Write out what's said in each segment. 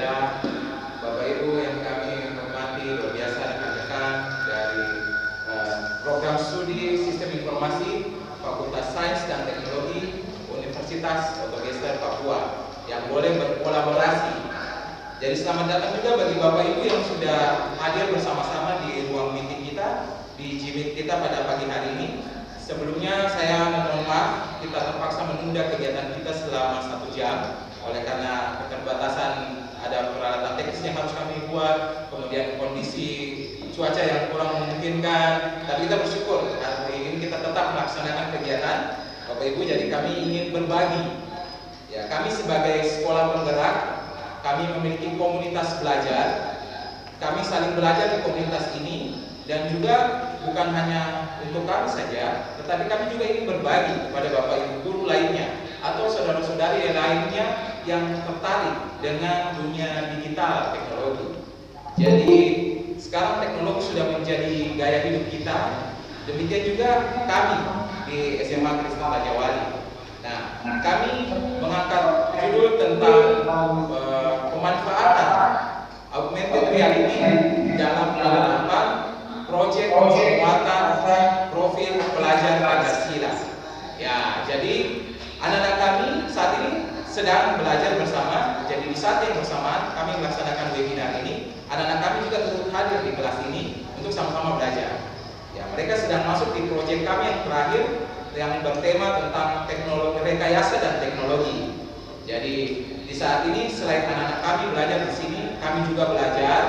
dan Bapak Ibu yang kami hormati, luar biasa rekan-rekan dari program studi Sistem Informasi Fakultas Sains dan Teknologi Universitas Otogestar Papua yang boleh berkolaborasi. Jadi selamat datang juga bagi Bapak Ibu yang sudah hadir bersama-sama di ruang meeting kita, di G-Meet kita pada pagi hari ini. Sebelumnya saya mohon maaf, kita terpaksa menunda kegiatan kita selama 1 jam oleh karena keterbatasan ada peralatan teknis yang harus kami buat, kemudian kondisi cuaca yang kurang memungkinkan. Tapi kita bersyukur hari ini kita tetap melaksanakan kegiatan Bapak Ibu. Jadi kami ingin berbagi. Ya, kami sebagai sekolah penggerak, kami memiliki komunitas belajar. Kami saling belajar di komunitas ini dan juga bukan hanya untuk kami saja, tetapi kami juga ingin berbagi kepada Bapak Ibu guru lainnya atau saudara-saudari lainnya yang tertarik dengan dunia digital teknologi. Jadi sekarang teknologi sudah menjadi gaya hidup kita. Demikian juga kami di SMA Kristen Raja Wali. Nah, kami mengangkat judul tentang pemanfaatan augmented reality dalam penerapan proyek penguatan profil pelajar Pancasila. Ya, jadi anak-anak kami saat ini sedang belajar bersama. Jadi di saat yang bersamaan kami melaksanakan webinar ini, anak-anak kami juga turut hadir di kelas ini untuk sama-sama belajar. Ya, mereka sedang masuk di proyek kami yang terakhir yang bertema tentang teknologi rekayasa dan teknologi. Jadi di saat ini selain anak-anak kami belajar di sini, kami juga belajar.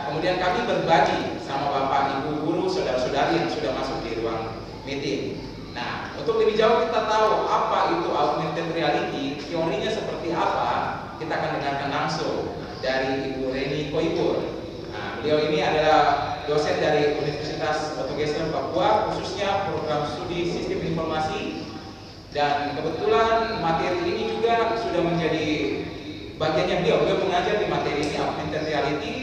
Kemudian kami berbagi sama Bapak Ibu guru, saudara-saudari yang sudah masuk di ruang meeting. Nah, untuk lebih jauh kita tahu apa itu augmented reality, teorinya seperti apa, kita akan dengarkan langsung dari Ibu Reni Koibur. Nah, beliau ini adalah dosen dari Universitas Otogestar Papua, khususnya program studi Sistem Informasi. Dan kebetulan materi ini juga sudah menjadi bagiannya beliau. Beliau mengajar di materi ini augmented reality.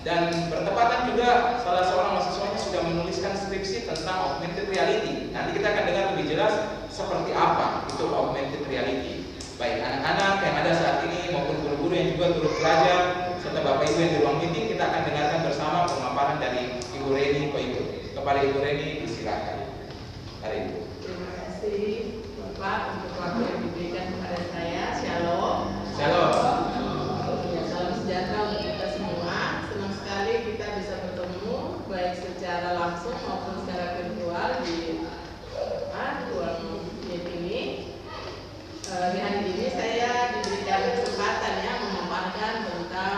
Dan bertepatan juga salah seorang mahasiswanya sudah menuliskan skripsi tentang augmented reality. Nanti kita akan dengar lebih jelas seperti apa itu augmented reality. Baik anak-anak yang ada saat ini maupun guru-guru yang juga turut belajar serta Bapak Ibu yang di ruang meeting, kita akan dengarkan bersama pemaparan dari Ibu Reni Koibur. Kepada Ibu Reni disilakan. Mari Ibu. Terima kasih Bapak untuk waktu yang diberikan kepada saya. Shalom. Shalom. Salam sejahtera untuk kita semua. Senang sekali kita bisa bertemu baik secara langsung maupun secara virtual di ruang meeting ini. Di hari ini saya diberikan kesempatan ya memaparkan tentang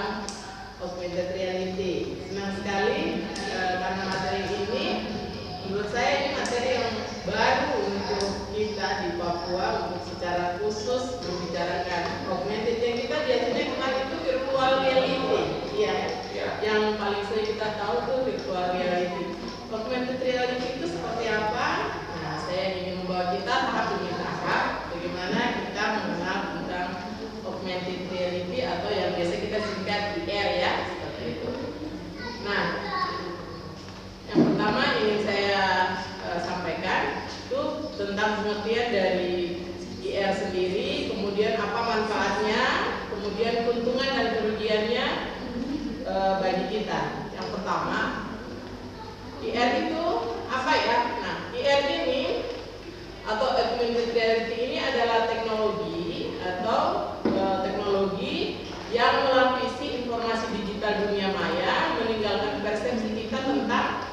augmented reality. Senang sekali karena materi ini menurut saya ini materi yang baru untuk kita di Papua untuk secara khusus membicarakan augmented yang kita biasanya kenal itu virtual reality, ya. Yang paling sering kita tahu tuh virtual reality. Augmented reality itu seperti apa? Nah, saya ingin membawa kita tahap demi tahap bagaimana kita mengenal tentang augmented reality atau yang biasa kita singkat VR ya, seperti itu. Nah, yang pertama ingin saya sampaikan itu tentang pengertian dari IR sendiri, kemudian apa manfaatnya, kemudian keuntungan dan kerugiannya bagi kita. Yang pertama, IR itu apa ya? Nah, IR ini atau augmented reality ini adalah teknologi atau teknologi yang melapisi informasi digital dunia maya, meninggalkan persepsi kita tentang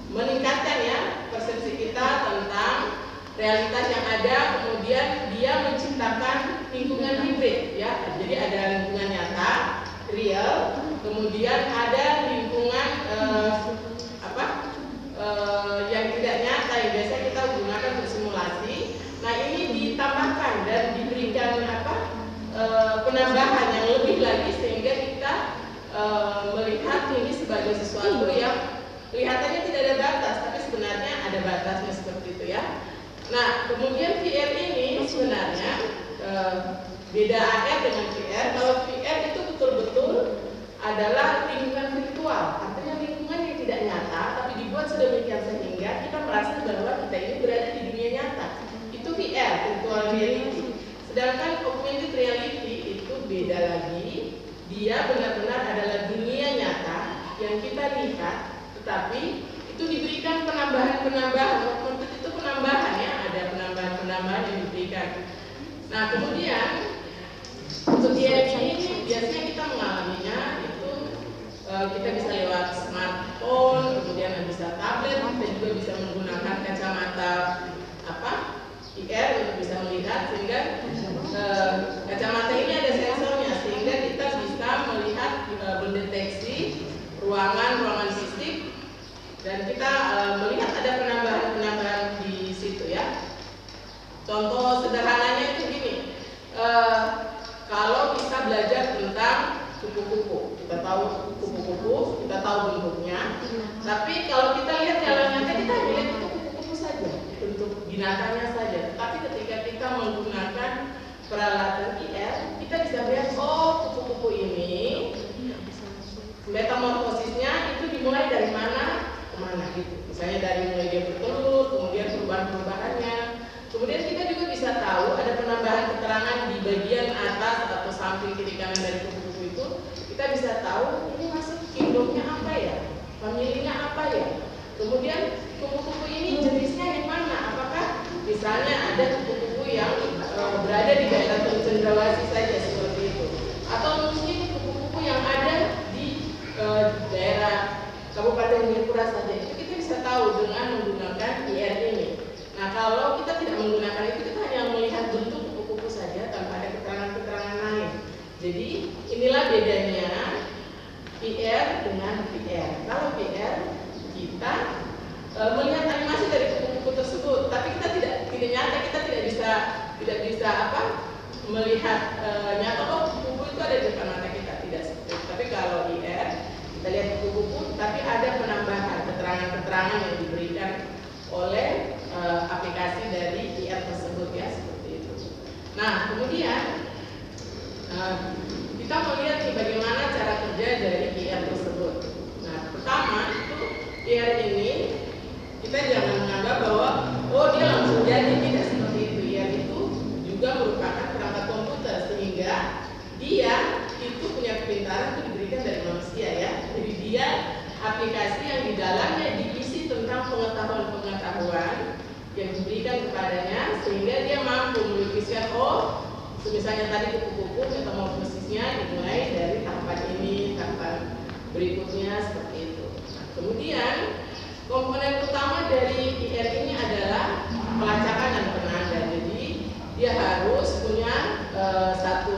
meningkatkan ya persepsi kita tentang realitas yang ada, kemudian dia menciptakan lingkungan hibrid ya. Jadi ada lingkungan nyata, real, kemudian ada lingkungan yang tidak nyata yang biasa kita gunakan untuk simulasi. Nah, ini ditambahkan dan diberikan penambahan yang lebih lagi sehingga kita melihat ini sebagai sesuatu yang kelihatannya tidak ada batas, tapi sebenarnya ada batasnya seperti itu ya. Nah, kemudian VR ini sebenarnya beda AR dengan VR. Kalau VR itu betul-betul adalah lingkungan virtual, artinya lingkungan yang tidak nyata, tapi dibuat sedemikian sehingga kita merasa bahwa kita ini berada di dunia nyata. Itu VR, virtual reality. Sedangkan augmented reality itu beda lagi. Dia benar-benar yang kita lihat, tetapi itu diberikan penambahan-penambahan. Workbook itu penambahan ya, ada penambahan-penambahan yang diberikan. Nah kemudian untuk IRP ini biasanya kita mengalaminya itu kita bisa lewat smartphone, kemudian bisa tablet, kita juga bisa menggunakan kacamata IR untuk bisa melihat, sehingga kacamata ini ada sensornya sehingga kita bisa melihat mendeteksi ruangan fisik, dan kita melihat ada penambahan di situ ya. Contoh sederhananya itu gini, kalau kita belajar tentang kupu-kupu, kita tahu kupu-kupu, kita tahu bentuknya, tapi kalau kita lihat jalannya kita lihat itu kupu-kupu saja, bentuk binatangnya saja. Tapi ketika kita menggunakan peralatan IR, kita bisa melihat kupu-kupu ini metamorfosisnya itu dimulai dari mana ke mana gitu. Misalnya dari mulai dia bertelur, kemudian perubahan-perubahannya. Kemudian kita juga bisa tahu ada penambahan keterangan di bagian atas atau samping kiri kanan dari kupu-kupu itu. Kita bisa tahu ini masuk kingdomnya apa ya, familinya apa ya. Kemudian kupu-kupu ini jenisnya yang mana? Apakah misalnya ada kupu-kupu yang berada di daerah cendrawasih saja seperti itu, atau mungkin kupu-kupu yang ada di daerah Kabupaten Jayapura saja. Itu kita bisa tahu dengan menggunakan IR ini. Nah kalau kita tidak menggunakan itu, kita hanya melihat bentuk kupu-kupu saja tanpa ada keterangan-keterangan lain. Jadi inilah bedanya IR dengan VR. Kalau VR kita melihat animasi dari kupu-kupu tersebut, tapi kita tidak nyata, kita tidak bisa melihat nyata kupu-kupu itu ada di depan mata kita, tidak seperti itu. Tapi kalau IR kita lihat kupu-kupu, tapi ada penambahan keterangan-keterangan yang diberikan oleh aplikasi dari IR tersebut ya, seperti itu. Nah kemudian kita melihat nih bagaimana cara kerja dari IR tersebut. Nah pertama itu IR ini kita jangan menganggap bahwa dia langsung jadi, tidak seperti itu. IR itu juga merupakan perangkat komputer sehingga dia itu punya kepintaran itu diberikan dari manusia ya. Jadi dia aplikasi yang di dalamnya diisi tentang pengetahuan yang diberikan kepadanya sehingga dia mampu melukiskan misalnya tadi kupu-kupu metamorfosisnya dimulai dari tahapan ini, tahapan berikutnya seperti itu. Nah, kemudian komponen utama dari IR ini adalah pelacakan dan penanda. Jadi dia harus punya satu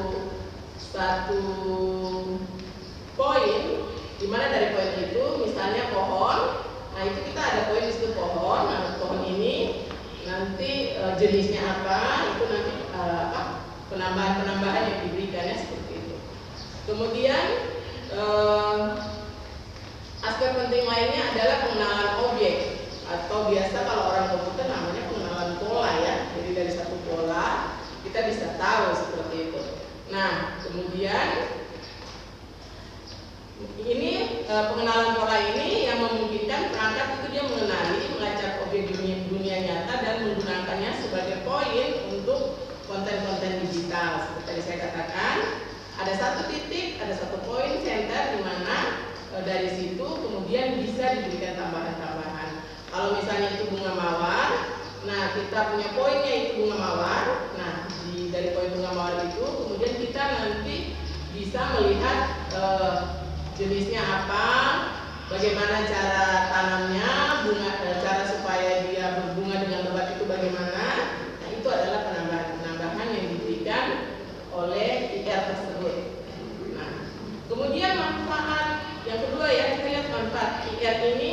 poin, di mana dari poin itu misalnya pohon. Nah itu kita ada poin di situ pohon. Nah pohon ini nanti jenisnya apa, itu nanti penambahan yang diberikannya seperti itu. Kemudian aspek penting lainnya adalah pengenalan objek, atau biasa kalau orang komputer namanya pengenalan pola ya. Jadi dari satu pola kita bisa tahu seperti itu. Nah kemudian ini pengenalan pola ini yang memungkinkan perangkat itu dia mengenali, melacak objek dunia nyata dan menggunakannya sebagai poin untuk konten-konten digital. Seperti tadi saya katakan, ada satu titik, ada satu poin center di mana dari situ kemudian bisa diberikan tambahan-tambahan. Kalau misalnya itu bunga mawar, nah kita punya poinnya itu bunga mawar. Nah dari poin bunga mawar itu kemudian kita nanti bisa melihat jenisnya apa, bagaimana cara tanamnya, cara supaya dia berbunga dengan lebat itu bagaimana. Nah itu adalah penambahan yang diberikan oleh IR tersebut. Nah kemudian manfaat yang kedua ya, kita lihat manfaat IR ini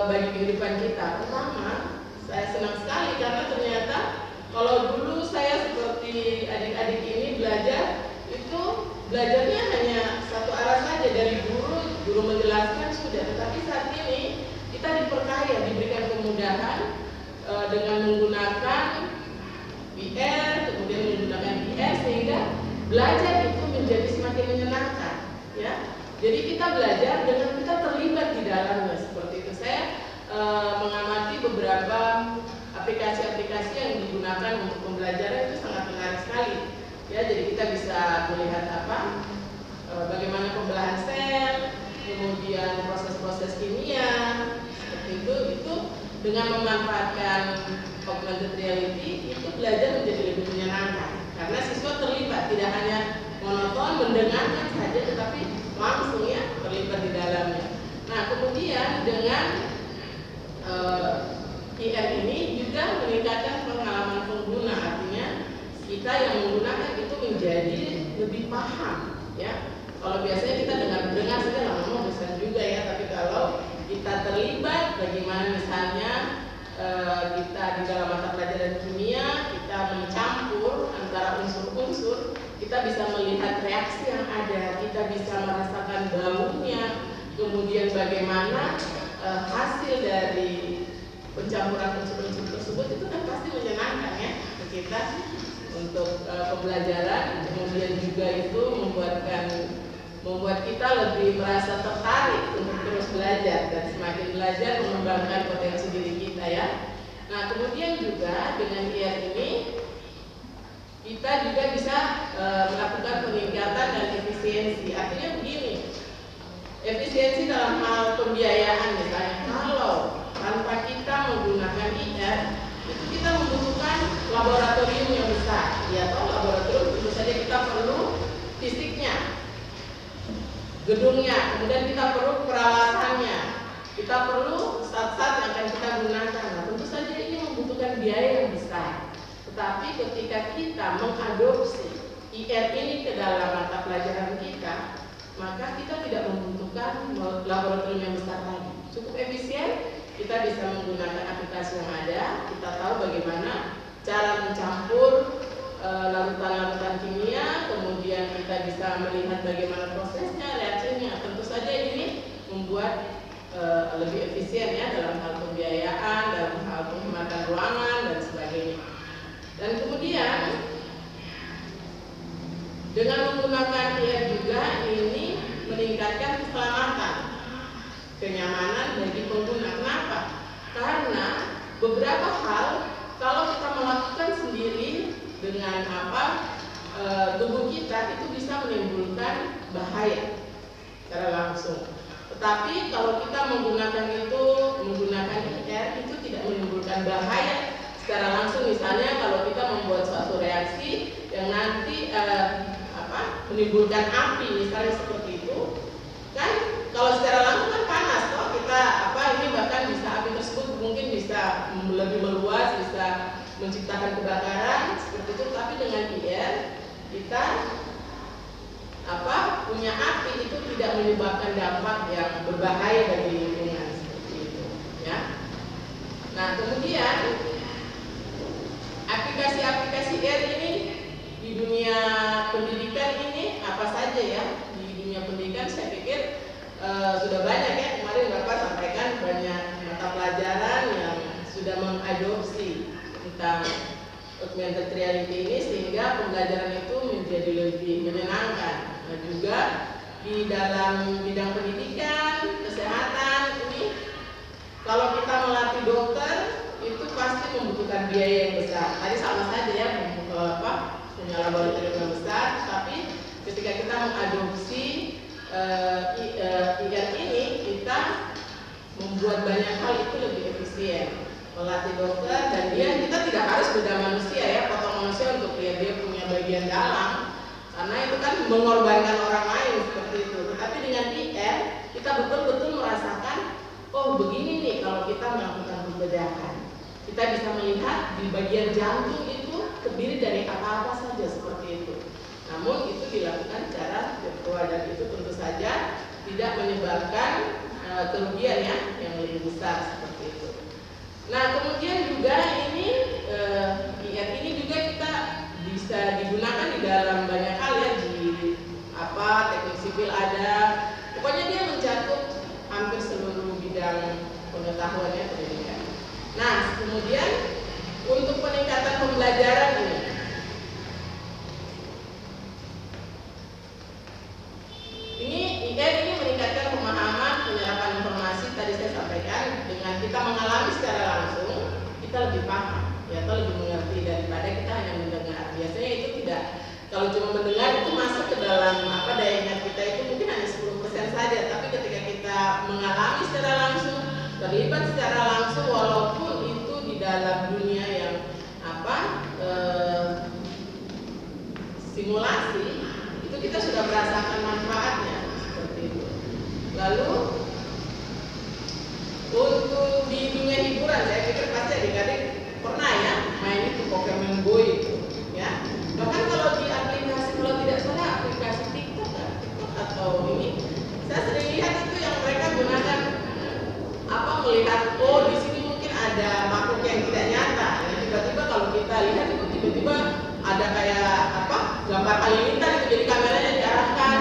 bagi kehidupan kita. Pertama, saya senang sekali karena ternyata kalau dulu saya seperti adik-adik ini belajarnya hanya satu arah saja, dari guru menjelaskan sudah. Tetapi saat ini kita diperkaya, diberikan kemudahan dengan menggunakan VR, kemudian menggunakan IR, sehingga belajar itu menjadi semakin menyenangkan ya. Jadi kita belajar dengan kita terlibat di dalamnya seperti itu. Saya mengamati beberapa aplikasi-aplikasi yang digunakan untuk pembelajaran itu sangat menarik sekali ya. Jadi kita bisa melihat bagaimana pembelahan sel, dengan memanfaatkan augmented reality itu belajar menjadi lebih menyenangkan karena siswa terlibat, tidak hanya monoton mendengarkan saja tetapi langsung ya terlibat di dalamnya. Nah kemudian dengan IR ini juga meningkatkan pengalaman pengguna, artinya kita yang menggunakan itu menjadi lebih paham ya. Kalau biasanya kita dengar saja lama-lama bosan juga ya, tapi kalau kita terlibat, bagaimana misalnya kita di dalam mata pelajaran kimia, kita mencampur antara unsur-unsur, kita bisa melihat reaksi yang ada, kita bisa merasakan baunya, kemudian bagaimana hasil dari pencampuran unsur-unsur tersebut itu kan pasti menyenangkan ya untuk kita untuk pembelajaran, kemudian juga itu membuat kita lebih merasa tertarik untuk terus belajar dan semakin belajar mengembangkan potensi diri kita ya. Nah kemudian juga dengan IR ini kita juga bisa melakukan peningkatan dan efisiensi. Artinya begini, efisiensi dalam hal pembiayaan misalnya, kalau tanpa kita menggunakan IR itu kita membutuhkan laboratorium yang besar ya, atau laboratorium tentu saja kita perlu fisiknya, gedungnya, kemudian kita perlu peralatannya, kita perlu zat-zat yang akan kita gunakan. Nah, tentu saja ini membutuhkan biaya yang besar. Tetapi ketika kita mengadopsi IR ini ke dalam mata pelajaran kita, maka kita tidak membutuhkan laboratorium yang besar lagi. Cukup efisien, kita bisa menggunakan aplikasi yang ada, kita tahu bagaimana cara mencampur larutan-larutan kimia, kemudian kita bisa melihat bagaimana prosesnya, reaksinya. Tentu saja ini membuat lebih efisien ya dalam hal pembiayaan, dalam hal penghematan ruangan dan sebagainya. Dan kemudian dengan menggunakan IR juga ini meningkatkan keselamatan, kenyamanan bagi pengguna. Kenapa? Karena beberapa hal kalau kita melakukan sendiri dengan tubuh kita itu bisa menimbulkan bahaya secara langsung. Tetapi kalau kita menggunakan IR itu tidak menimbulkan bahaya secara langsung. Misalnya kalau kita membuat suatu reaksi yang nanti menimbulkan api misalnya seperti itu, kan kalau secara langsung kan panas toh, kita ini bahkan bisa api tersebut mungkin bisa lebih meluas, bisa menciptakan kebakaran seperti itu. Tapi dengan IR kita punya api itu tidak menyebabkan dampak yang berbahaya bagi lingkungan seperti itu ya. Nah kemudian aplikasi-aplikasi IR ini di dunia pendidikan ini apa saja ya? Di dunia pendidikan saya pikir sudah banyak ya. Kemarin Bapak sampaikan banyak mata pelajaran yang sudah mengadopsi tentang augmented reality ini sehingga pembelajaran itu menjadi lebih menyenangkan. Nah, juga di dalam bidang pendidikan, kesehatan ini kalau kita melatih dokter itu pasti membutuhkan biaya yang besar. Tadi sama saja ya, punya laboratorium yang besar, tapi ketika kita mengadopsi IR ini, kita membuat banyak hal itu lebih efisien. Melatih dokter dan kita tidak harus beda manusia ya, potong manusia untuk lihat dia punya bagian dalam, karena itu kan mengorbankan orang lain seperti itu. Tetapi dengan IR kita betul-betul merasakan, oh begini nih kalau kita melakukan pembedahan. Kita bisa melihat di bagian jantung itu terdiri dari apa-apa saja seperti itu. Namun itu dilakukan secara virtual dan itu tentu saja tidak menyebabkan kerugian ya yang lebih besar seperti itu. Nah kemudian juga ini IR ini juga kita bisa digunakan di dalam banyak hal ya, di teknik sipil ada, pokoknya dia mencakup hampir seluruh bidang pengetahuan ya pendidikan. Nah kemudian untuk peningkatan pembelajaran ini IR ini meningkatkan pemahaman, penyerapan informasi. Tadi saya sampaikan dengan kita mengalami secara langsung kita lebih paham ya, atau lebih mengerti daripada kita hanya mendengar. Biasanya itu tidak, kalau cuma mendengar itu masuk ke dalam daya ingat kita itu mungkin hanya 10% saja. Tapi ketika kita mengalami secara langsung, terlibat secara langsung, walaupun dalam dunia yang simulasi, itu kita sudah merasakan manfaatnya seperti itu. Lalu untuk di dunia hiburan, saya pikir pasti adik-adik pernah ya main itu Pokemon Go itu, ya. Bahkan kalau di aplikasi, kalau tidak salah aplikasi TikTok atau ini, saya sering lihat itu yang mereka gunakan melihat di sini mungkin ada makhluk yang tidak nyata. Ya, tiba-tiba kalau kita lihat itu tiba-tiba ada kayak gambar halilintar itu, jadi kameranya diarahkan.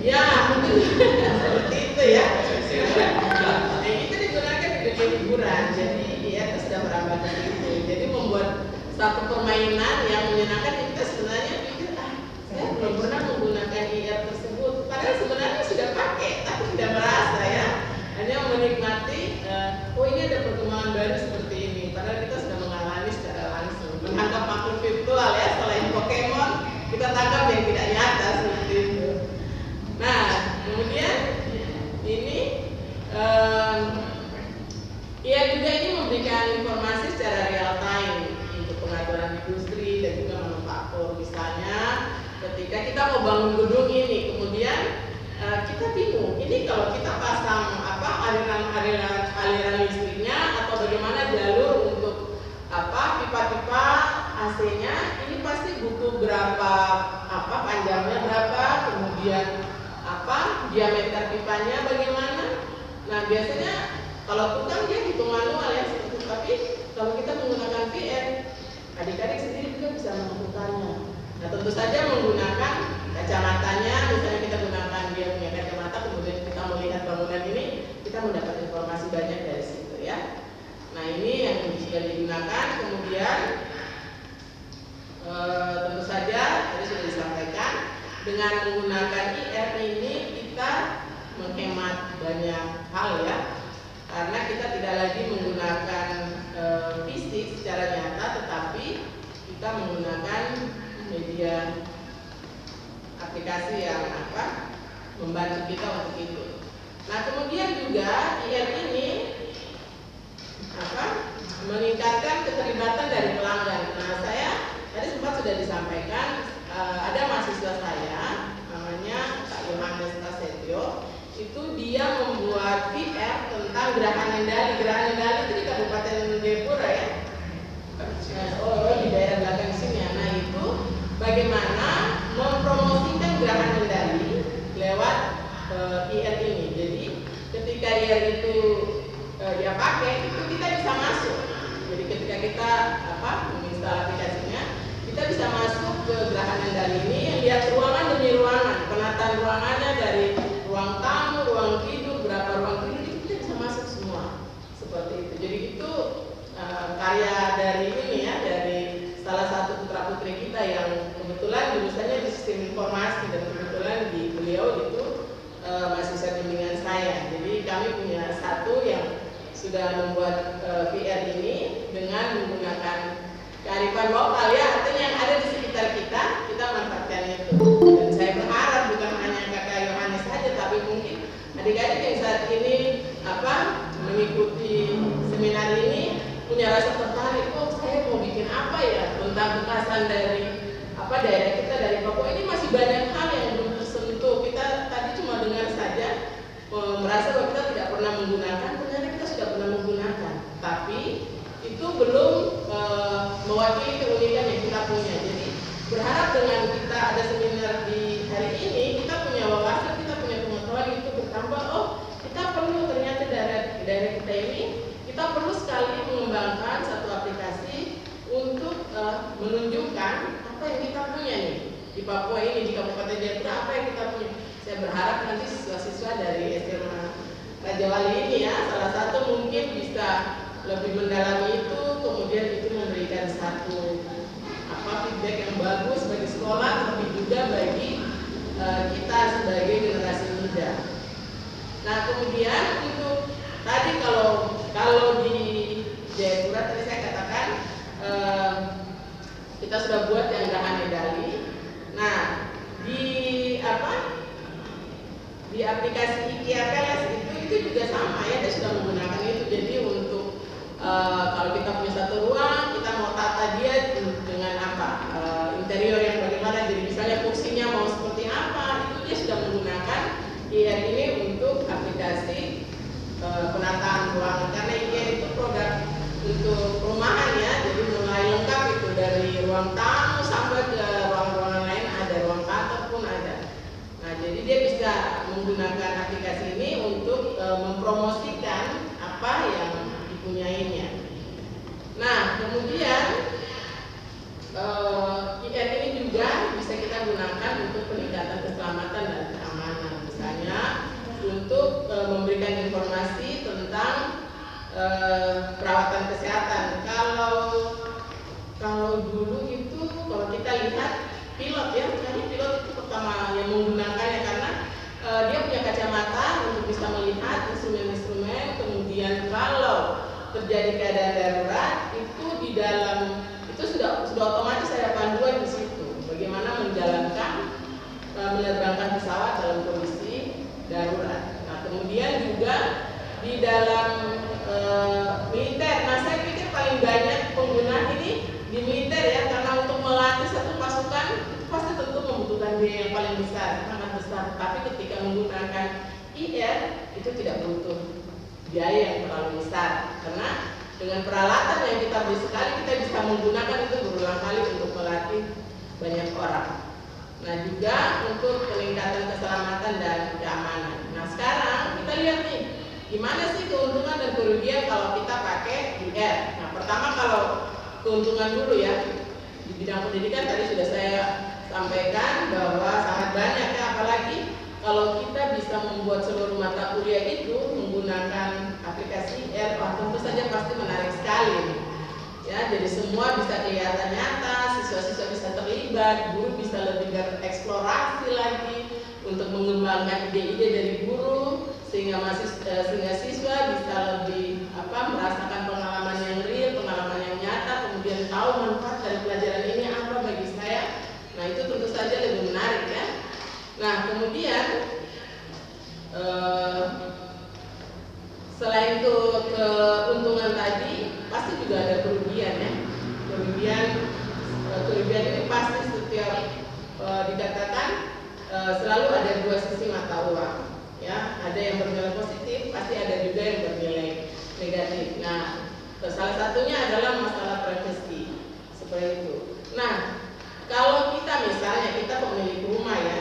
Ya, mungkin seperti itu ya. Nah, itu digunakan di dunia hiburan. Jadi ya kita sudah merambah ke situ. Jadi membuat satu permainan yang menyenangkan. Kita sebenarnya pikir saya belum pernah menggunakan IR tersebut. Padahal sebenarnya sudah pakai, tapi tidak merasa ya. Hanya menikmati. Ini ada perkembangan baru seperti ini. Padahal kita sudah mengalami secara langsung. Menangkap makhluk virtual ya, selain Pokemon, kita tangkap yang tidak nyata seperti itu. Nah, kemudian ini juga ini memberikan informasi secara real time untuk pengaturan industri dan juga manufaktur. Misalnya ketika kita mau bangun gedung ini, kemudian kita bingung, ini kalau kita pasang aliran listriknya atau bagaimana jalur untuk pipa-pipa AC-nya, ini pasti butuh berapa panjangnya berapa, kemudian diameter pipanya bagaimana. Nah, biasanya kalau tukang dia hitung manual ya, tapi kalau kita menggunakan VR, adik-adik sendiri juga bisa melakukannya. Nah, tentu saja menggunakan kacamatanya, misalnya kita gunakan dia punya kacamata, kemudian kita melihat bangunan ini, kita mendapat informasi banyak dari situ ya. Nah, ini yang bisa digunakan. Kemudian tentu saja tadi sudah disampaikan, dengan menggunakan IR ini kita menghemat banyak hal ya, karena kita tidak lagi menggunakan fisik secara nyata, tetapi kita menggunakan media aplikasi yang membantu kita untuk itu. Nah, kemudian juga IR ini meningkatkan keterlibatan dari pelanggan. Nah, saya tadi sempat sudah disampaikan, ada mahasiswa saya namanya Pak Yohanes Prasetyo, itu dia membuat VR tentang gerahan Nendali. Gerahan Nendali itu di Kabupaten Jayapura ya. Di daerah belakang sini ya. Nah, itu bagaimana mempromosikan gerahan Nendali lewat IR ini. Jadi ketika IR itu dia pakai, itu kita bisa masuk. Jadi ketika kita menginstal aplikasinya, kita bisa masuk ke gerahan Nendali ini, lihat ruangan demi ruangan, penataan ruangannya dari ruang tamu, ruang tidur, berapa ruang tidur, kita bisa masuk semua seperti itu. Jadi itu karya dari ini ya, dari salah satu putra putri kita yang kebetulan jurusannya di sistem informasi, dan kebetulan di beliau itu mahasiswa bimbingan saya. Jadi kami punya satu yang sudah membuat VR ini dengan menggunakan kearifan lokal ya, artinya yang ada di sekitar kita manfaatkan itu. Dan saya berharap bukan hanya kakak Yohanes saja, tapi mungkin adik-adik yang saat ini mengikuti seminar ini punya rasa tertarik, saya mau bikin apa ya tentang bekasan dari daerah kita, dari Papua. Ini masih banyak hal yang belum tersentuh. Kita tadi cuma dengar saja, merasa bahwa kita tidak pernah menggunakan, ternyata kita sudah pernah menggunakan, tapi itu belum mewakili keunikan yang kita punya. Jadi berharap dengan kita ada seminar di hari ini, kita punya wawasan, kita punya pengetahuan itu bertambah. Kita perlu ternyata daerah kita ini, kita perlu sekali mengembangkan satu aplikasi untuk menunjukkan apa yang kita punya nih di Papua ini, di Kabupaten Jayapura, apa yang kita punya. Saya berharap nanti siswa-siswa dari SMA Raja Wali ini ya, salah satu mungkin bisa lebih mendalami itu, kemudian itu memberikan satu feedback yang bagus bagi sekolah, tapi juga bagi kita sebagai generasi muda. Nah, kemudian untuk tadi kalau di Jayapura tadi saya katakan kita sudah buat yang gerahan Nendali. Nah, di aplikasi IKEA Palace itu juga sama ya, dia sudah menggunakan itu. Jadi untuk Kalau kita punya satu ruang, kita mau tata dia dengan apa? Interior yang bagaimana? Jadi misalnya kursinya mau seperti apa, itu dia sudah menggunakan IR ini untuk aplikasi penataan ruangan. Karena IR itu produk untuk perumahan ya, jadi mulai lengkap itu dari ruang tamu sampai ke ruang-ruangan lain ada, ruang kantor pun ada. Nah, jadi dia bisa menggunakan aplikasi ini untuk mempromosikan apa yang dipunyainya. Nah, kemudian IR ini juga bisa kita gunakan untuk peningkatan keselamatan dan keamanan. Misalnya untuk memberikan informasi tentang perawatan kesehatan. Kalau dulu itu kalau kita lihat pilot ya, misalnya pilot itu pertama yang menggunakannya karena dia punya kacamata untuk bisa melihat instrumen-instrumen. Kemudian kalau terjadi keadaan darurat itu di dalam itu sudah otomatis ada panduan di situ bagaimana menjalankan menerbangkan pesawat dalam kondisi darurat. Nah, kemudian juga di dalam militer. Nah, saya pikir paling banyak penggunaan ini di militer ya, karena untuk melatih satu pasukan itu pasti tentu membutuhkan biaya yang paling besar, sangat besar. Tapi ketika menggunakan IR itu tidak butuh biaya yang terlalu besar, karena dengan peralatan yang kita beli sekali kita bisa menggunakan itu berulang kali untuk melatih banyak orang. Nah, juga untuk peningkatan keselamatan dan keamanan. Nah, sekarang kita lihat nih gimana sih keuntungan dan kerugian kalau kita pakai IR. Nah, pertama kalau keuntungan dulu ya, di bidang pendidikan tadi sudah saya sampaikan bahwa sangat banyak ya, apalagi kalau kita bisa membuat seluruh mata kuliah itu menggunakan aplikasi IR, tentu saja pasti menarik sekali ya. Jadi semua bisa kelihatan nyata, siswa-siswa bisa terlibat, guru bisa lebih bereksplorasi lagi untuk mengembangkan ide-ide dari guru, sehingga siswa bisa lebih merasakan pengalaman yang real, pengalaman yang nyata, kemudian tahu manfaat dari pelajaran ini apa bagi saya. Nah, itu tentu saja lebih menarik ya. Nah, kemudian selain itu keuntungan tadi pasti juga ada kerugian ya. Kerugian ini pasti setiap dikatakan selalu ada dua sisi mata uang ya, ada yang bernilai positif, pasti ada juga yang bernilai negatif. Nah, salah satunya adalah masalah privasi seperti itu. Nah, kalau kita misalnya kita pemilik rumah ya,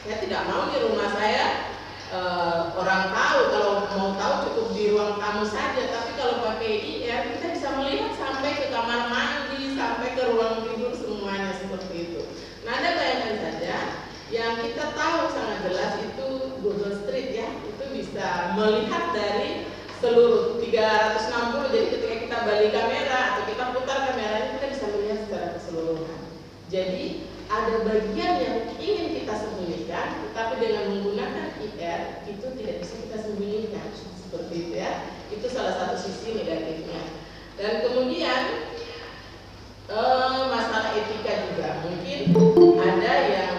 saya tidak mau di rumah saya orang tahu. Kalau mau tahu cukup di ruang tamu saja, tapi kalau pakai IR kita bisa melihat sampai ke kamar mandi, sampai ke ruang tidur, semuanya seperti itu. Nah, Anda bayangkan saja yang kita tahu sangat jelas itu Google Street ya, itu bisa melihat dari seluruh 360. Jadi ketika kita balik kamera atau kita putar kameranya, kita bisa melihat secara keseluruhan. Jadi ada bagian yang ingin kita sembunyikan, tetapi dengan menggunakan IR itu tidak bisa kita sembunyikan seperti itu ya. Itu salah satu sisi negatifnya. Dan kemudian masalah etika juga, mungkin ada yang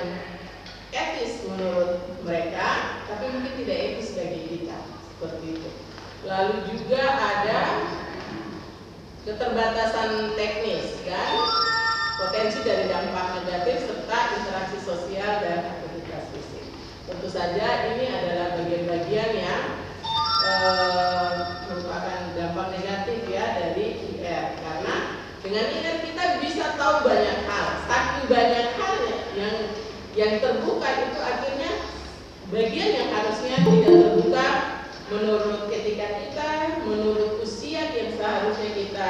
etis menurut mereka, tapi mungkin tidak etis bagi kita seperti itu. Lalu juga ada keterbatasan teknis kan, potensi dari dampak negatif serta interaksi sosial dan aktivitas fisik. Tentu saja ini adalah bagian-bagian yang merupakan dampak negatif ya dari IR, karena dengan IR kita bisa tahu banyak hal, saking banyak hal yang terbuka itu akhirnya bagian yang harusnya tidak terbuka menurut etika kita, menurut usia yang seharusnya kita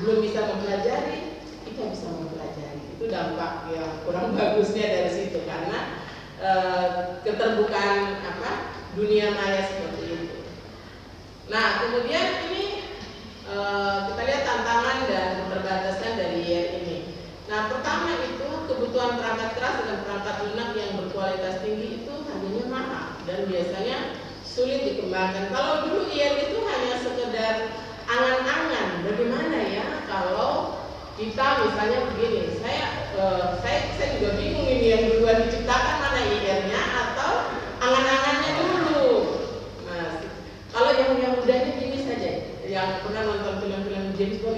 belum bisa mempelajari, kita bisa mempelajari. Itu dampak yang kurang bagusnya dari situ, karena keterbukaan dunia maya seperti itu. Nah, kemudian ini kita lihat tantangan dan keterbatasan dari IR ini. Nah, pertama itu kebutuhan perangkat keras dan perangkat lunak yang berkualitas tinggi itu harganya mahal dan biasanya sulit dikembangkan. Kalau dulu IR itu hanya sekedar angan-angan, bagaimana ya kalau kita misalnya begini, saya juga bingung ini yang duluan diciptakan mana IR-nya atau angan-angannya dulu. Nah, kalau yang mudahnya gini saja, yang pernah nonton film-film James Bond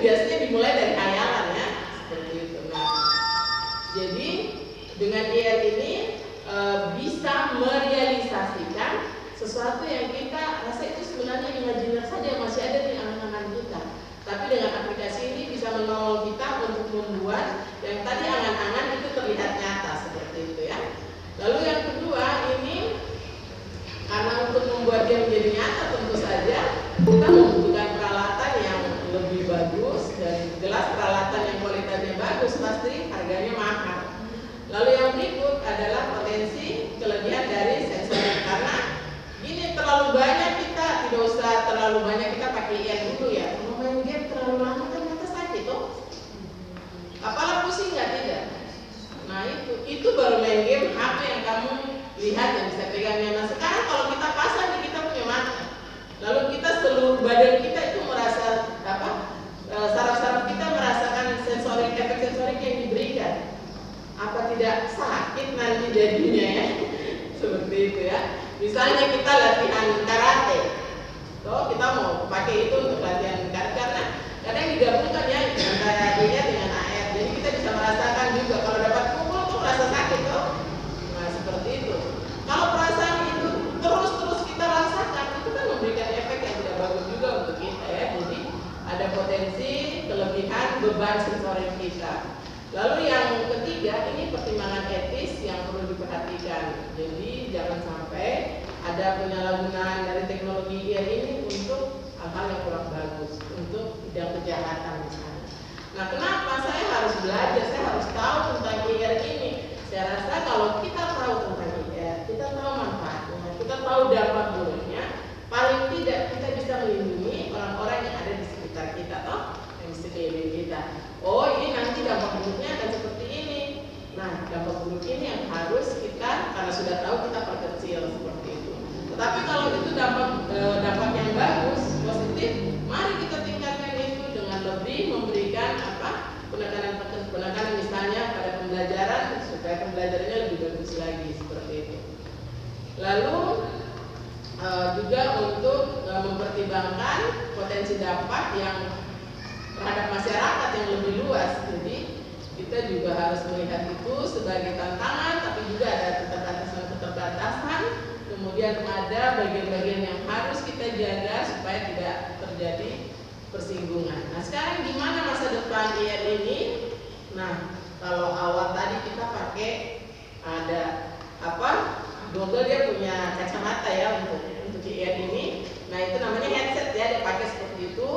biasanya dimulai dari hayalan ya, seperti itu. Nah, jadi dengan IR ini bisa merealisasikan sesuatu yang kita rasa itu sebenarnya imajiner saja masih ada di angan-angan kita. Tapi dengan aplikasi ini bisa menolong kita untuk membuat yang tadi angan-angan itu terlihat nyata seperti itu ya. Lalu yang kedua ini karena untuk membuat dia menjadi nyata tentu saja kita membutuhkan peralatan yang lebih bagus dan jelas peralatan yang kualitasnya bagus pasti harganya mahal. Lalu yang berikut adalah potensi kelebihan dari sensorik karena ini terlalu banyak kita tidak usah terlalu banyak kita pakai IR dulu ya. Kalau main game terlalu lama kan kita sakit toh. Kepala pusing nggak tidak? Nah itu baru main game HP yang kamu lihat yang bisa pegangnya. Nah sekarang kalau kita pasang di kita punya mata, lalu kita seluruh badan kita itu merasa saraf-saraf kita merasakan sensorik efek sensorik yang diberikan. Apa tidak sakit nanti jadinya ya? Seperti itu ya. Misalnya kita latihan karate, toh kita mau pakai itu untuk latihan karate karena kadang digabungkan ya antara dia dengan AR. Jadi kita bisa merasakan juga kalau dapat pukul tuh rasa sakit toh. Nah seperti itu. Kalau perasaan itu terus kita rasakan itu kan memberikan efek yang tidak bagus juga untuk kita ya. Jadi ada potensi kelebihan beban sensorik kita. Lalu yang ketiga ini pertimbangan etis yang perlu diperhatikan. Jadi jangan sampai ada penyalahgunaan dari teknologi IR ini untuk hal-hal yang kurang bagus, untuk bidang kejahatan misalnya. Nah kenapa saya harus belajar, saya harus tahu tentang IR ini. Saya rasa kalau kita tahu tentang IR, kita tahu manfaatnya, kita tahu dampak buruknya, paling tidak kita bisa melindungi orang-orang yang ada di sekitar kita toh, yang di sekeliling kita. Oh ini nanti dampak buruknya akan seperti ini. Nah dampak buruk ini yang harus kita karena sudah tahu kita perkecil seperti itu. Tetapi kalau itu dampak yang bagus, positif, mari kita tingkatkan itu dengan lebih memberikan penekanan misalnya pada pembelajaran supaya pembelajarannya lebih bagus lagi seperti itu. Lalu juga untuk mempertimbangkan potensi dampak yang terhadap masyarakat yang lebih luas. Jadi kita juga harus melihat itu sebagai tantangan, tapi juga ada keterbatasan. Kemudian ada bagian-bagian yang harus kita jaga supaya tidak terjadi persinggungan. Nah sekarang gimana masa depan IR ini? Nah kalau awal tadi kita pakai ada Google dia punya kacamata ya untuk IR ini. Nah itu namanya headset ya, dia pakai seperti itu.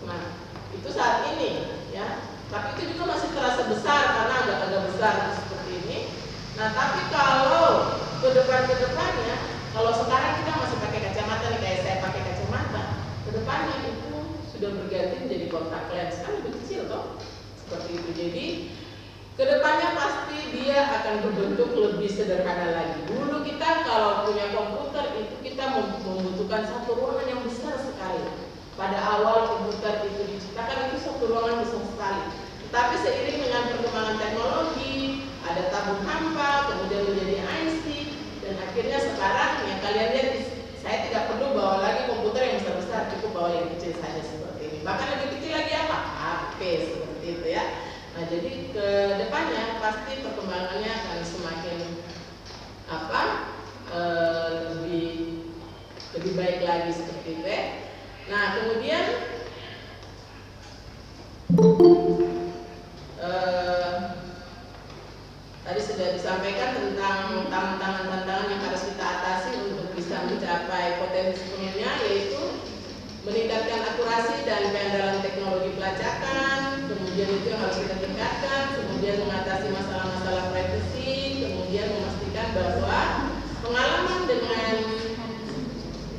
Nah itu saat ini ya, tapi itu juga masih terasa besar karena agak besar seperti ini. Nah tapi kalau kedepannya, kalau sekarang kita masih pakai kacamata nih kayak saya pakai kacamata, kedepannya itu sudah berganti menjadi kontak lens kan lebih kecil toh, seperti itu. Jadi kedepannya pasti dia akan berbentuk lebih sederhana lagi. Dulu kita kalau punya komputer itu kita membutuhkan satu ruangan yang besar sekali. Pada awal komputer itu diciptakan itu satu ruangan besar sekali. Tetapi seiring dengan perkembangan teknologi, ada tabung hampa, kemudian menjadi IC, dan akhirnya sekarang yang kalian lihat, saya tidak perlu bawa lagi komputer yang besar-besar, cukup bawa yang kecil saja seperti ini. Bahkan lebih kecil lagi apa? HP seperti itu ya. Nah jadi ke depannya pasti perkembangannya akan semakin lebih baik lagi seperti itu ya. Nah kemudian tadi sudah disampaikan tentang tantangan-tantangan yang harus kita atasi untuk bisa mencapai potensi penuhnya, yaitu meningkatkan akurasi dan keandalan teknologi pelacakan, kemudian itu yang harus kita tingkatkan, kemudian mengatasi masalah-masalah privasi, kemudian memastikan bahwa pengalaman dengan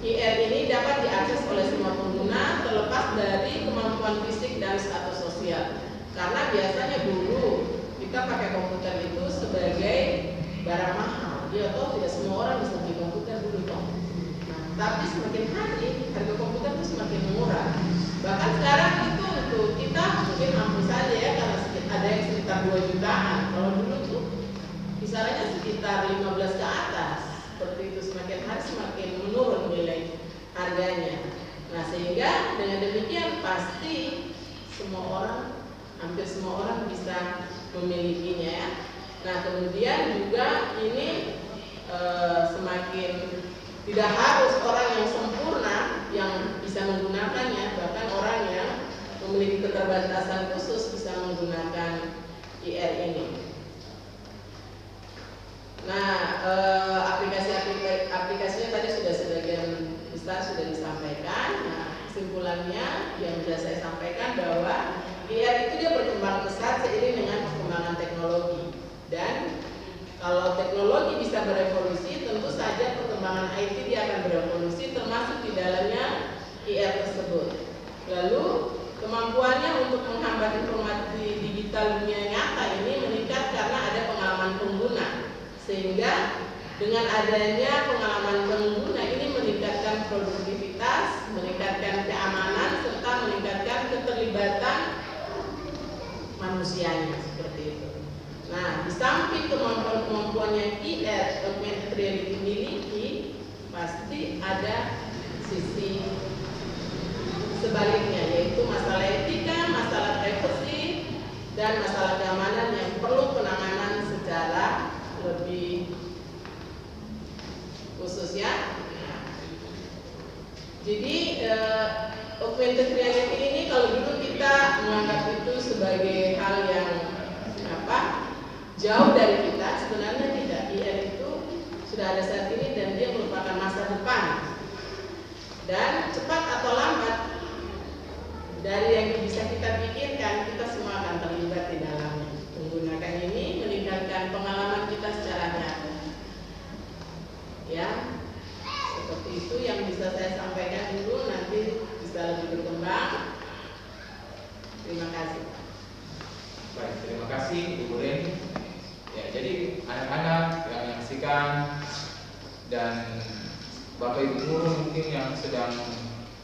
IR ini dapat diakses oleh semua pengguna terlepas dari kemampuan fisik dan status sosial. Karena biasanya dulu kita pakai komputer itu sebagai barang mahal. Ya toh tidak semua orang bisa beli komputer dulu toh. Nah, tapi semakin hari harga komputer itu semakin murah. Bahkan sekarang itu untuk kita mungkin mampu saja ya karena ada yang sekitar 2 jutaan. Kalau dulu tuh kisarannya sekitar 15 ke atas. Seperti itu semakin hari semakin menurun nilai harganya. Nah sehingga dengan demikian pasti semua orang, hampir semua orang bisa memilikinya ya. Nah kemudian juga ini semakin tidak harus orang yang sempurna yang bisa menggunakannya, bahkan orang yang memiliki keterbatasan khusus bisa menggunakan IR ini. Nah, aplikasinya tadi sudah sebagian besar sudah disampaikan. Nah, kesimpulannya yang sudah saya sampaikan bahwa IR itu dia berkembang pesat seiring dengan perkembangan teknologi. Dan kalau teknologi bisa berevolusi, tentu saja perkembangan IT dia akan berevolusi, termasuk di dalamnya IR tersebut. Lalu kemampuannya untuk menghambat informasi digital dunia nyata ini meningkat karena ada pengalaman pengguna. Sehingga dengan adanya pengalaman pengguna ini meningkatkan produktivitas, meningkatkan keamanan, serta meningkatkan keterlibatan manusianya seperti itu. Nah, di samping kemampuan-kemampuan yang IR augmented reality miliki, pasti ada sisi sebaliknya, yaitu masalah etika, masalah privacy, dan masalah keamanan yang perlu penanganan secara lebih khusus ya. Jadi augmented reality ini kalau dulu kita menganggap itu sebagai hal yang jauh dari kita, sebenarnya tidak. IR itu sudah ada saat ini dan dia merupakan masa depan. Dan cepat atau lambat dari yang bisa kita pikirkan, kita semua akan terlibat di dalamnya. Menggunakan ini meningkatkan pengalaman kita secara nyata. Ya, seperti itu yang bisa saya sampaikan dulu, nanti bisa lebih berkembang. Terima kasih. Baik, terima kasih Ibu Reni. Ya, jadi anak-anak yang menyaksikan dan Bapak Ibu guru mungkin yang sedang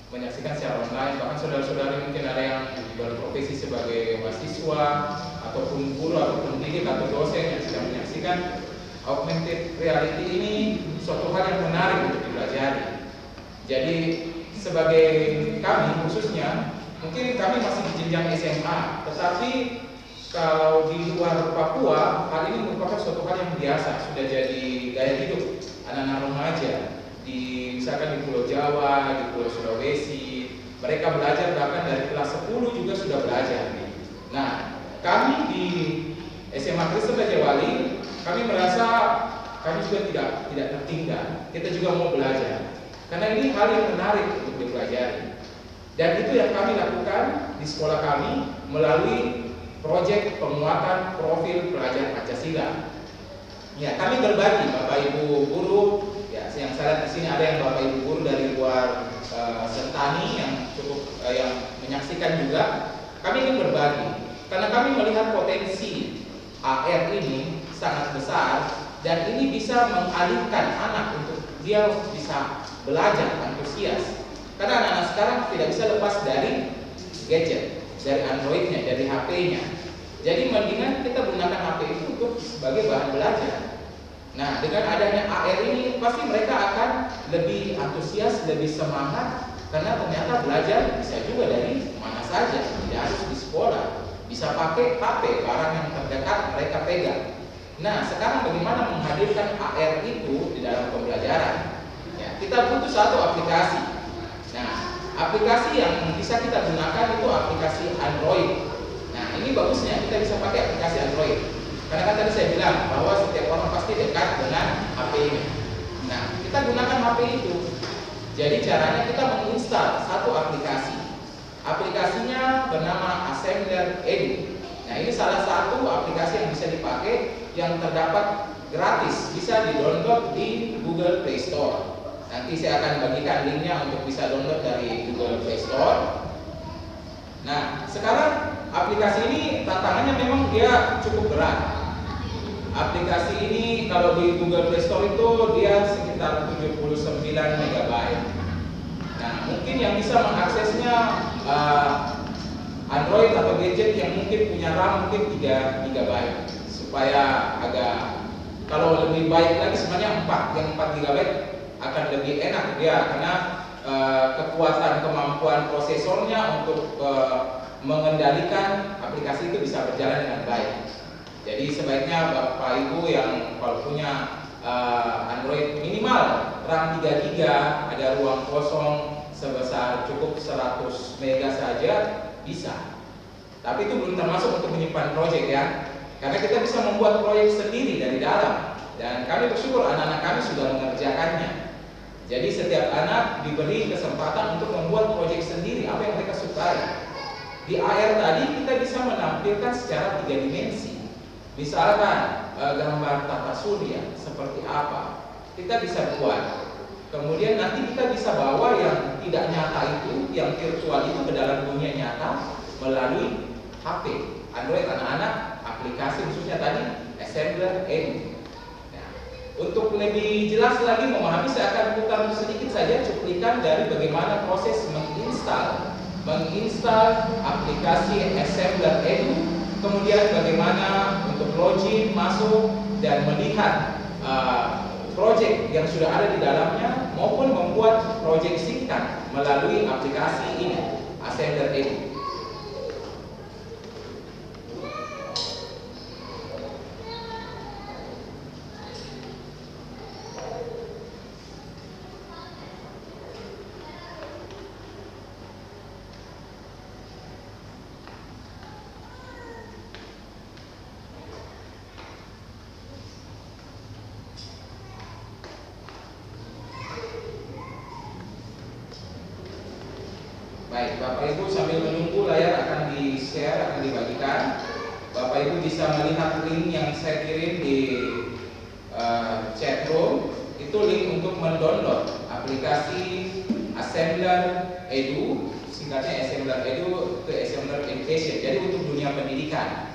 menyaksikan secara online, bahkan saudara-saudari mungkin ada yang berprofesi sebagai mahasiswa ataupun guru atau pendidik atau dosen yang sedang menyaksikan augmented reality ini suatu hal yang menarik untuk dipelajari. Jadi sebagai kami khususnya, mungkin kami masih di jenjang SMA, tetapi kalau di luar Papua, hal ini merupakan suatu hal yang biasa, sudah jadi gaya hidup anak-anak remaja misalkan di Pulau Jawa, di Pulau Sulawesi, mereka belajar bahkan dari kelas 10 juga sudah belajar. Nah, kami di SMA Kristen Raja Wali, kami merasa kami juga tidak tertinggal. Kita juga mau belajar, karena ini hal yang menarik untuk dipelajari. Dan itu yang kami lakukan di sekolah kami melalui proyek penguatan profil pelajar Pancasila. Ya, kami berbagi Bapak Ibu guru. Ya, yang saya lihat di sini ada yang Bapak Ibu guru dari luar Sentani yang cukup yang menyaksikan juga. Kami ingin berbagi karena kami melihat potensi AR ini sangat besar dan ini bisa mengalihkan anak untuk dia bisa belajar antusias. Karena anak-anak sekarang tidak bisa lepas dari gadget, dari Androidnya, dari HP-nya. Jadi mendingan kita gunakan HP itu untuk sebagai bahan belajar. Nah, dengan adanya AR ini pasti mereka akan lebih antusias, lebih semangat karena ternyata belajar bisa juga dari mana saja, tidak harus di sekolah, bisa pakai HP, barang yang terdekat mereka pegang. Nah, sekarang bagaimana menghadirkan AR itu di dalam pembelajaran? Ya, kita butuh satu aplikasi. Nah, aplikasi yang bisa kita gunakan itu aplikasi Android. Nah, ini bagusnya kita bisa pakai aplikasi Android. Karena kan tadi saya bilang bahwa setiap orang pasti dekat dengan HP-nya. Nah, kita gunakan HP itu. Jadi caranya kita menginstal satu aplikasi. Aplikasinya bernama Assembler Edu. Nah, ini salah satu aplikasi yang bisa dipakai yang terdapat gratis, bisa di-download di Google Play Store. Nanti saya akan bagikan linknya untuk bisa download dari Google Play Store. Nah, sekarang aplikasi ini tantangannya memang dia cukup berat. Aplikasi ini kalau di Google Play Store itu dia sekitar 79 MB. Nah, mungkin yang bisa mengaksesnya Android atau gadget yang mungkin punya RAM mungkin 3 GB. Supaya agak, kalau lebih baik lagi sebenarnya 4, yang 4 GB akan lebih enak dia karena kekuatan kemampuan prosesornya untuk mengendalikan aplikasi itu bisa berjalan dengan baik. Jadi sebaiknya Bapak Ibu yang kalau punya Android minimal RAM 3 GB, ada ruang kosong sebesar cukup 100 MB saja bisa. Tapi itu belum termasuk untuk menyimpan proyek ya. Karena kita bisa membuat proyek sendiri dari dalam. Dan kami bersyukur anak-anak kami sudah mengerjakannya. Jadi setiap anak diberi kesempatan untuk membuat proyek sendiri apa yang mereka sukai. Di AR tadi kita bisa menampilkan secara 3 dimensi. Misalkan gambar tata surya seperti apa, kita bisa buat. Kemudian nanti kita bisa bawa yang tidak nyata itu, yang virtual itu ke dalam dunia nyata melalui HP, Android anak-anak, aplikasi khususnya tadi Assembler Edu. Nah, untuk lebih jelas lagi memahami, saya akan putar sedikit saja cuplikan dari bagaimana proses menginstal aplikasi Assembler Edu. Kemudian bagaimana untuk login, masuk, dan melihat proyek yang sudah ada di dalamnya maupun membuat proyek singkat melalui aplikasi ini, Assembler Edu. Baik, Bapak Ibu sambil menunggu layar akan di-share, akan dibagikan. Bapak Ibu bisa melihat link yang saya kirim di chat room. Itu link untuk mendownload aplikasi Assembler Edu, singkatnya Assembler Edu ke Assembler Education. Jadi untuk dunia pendidikan.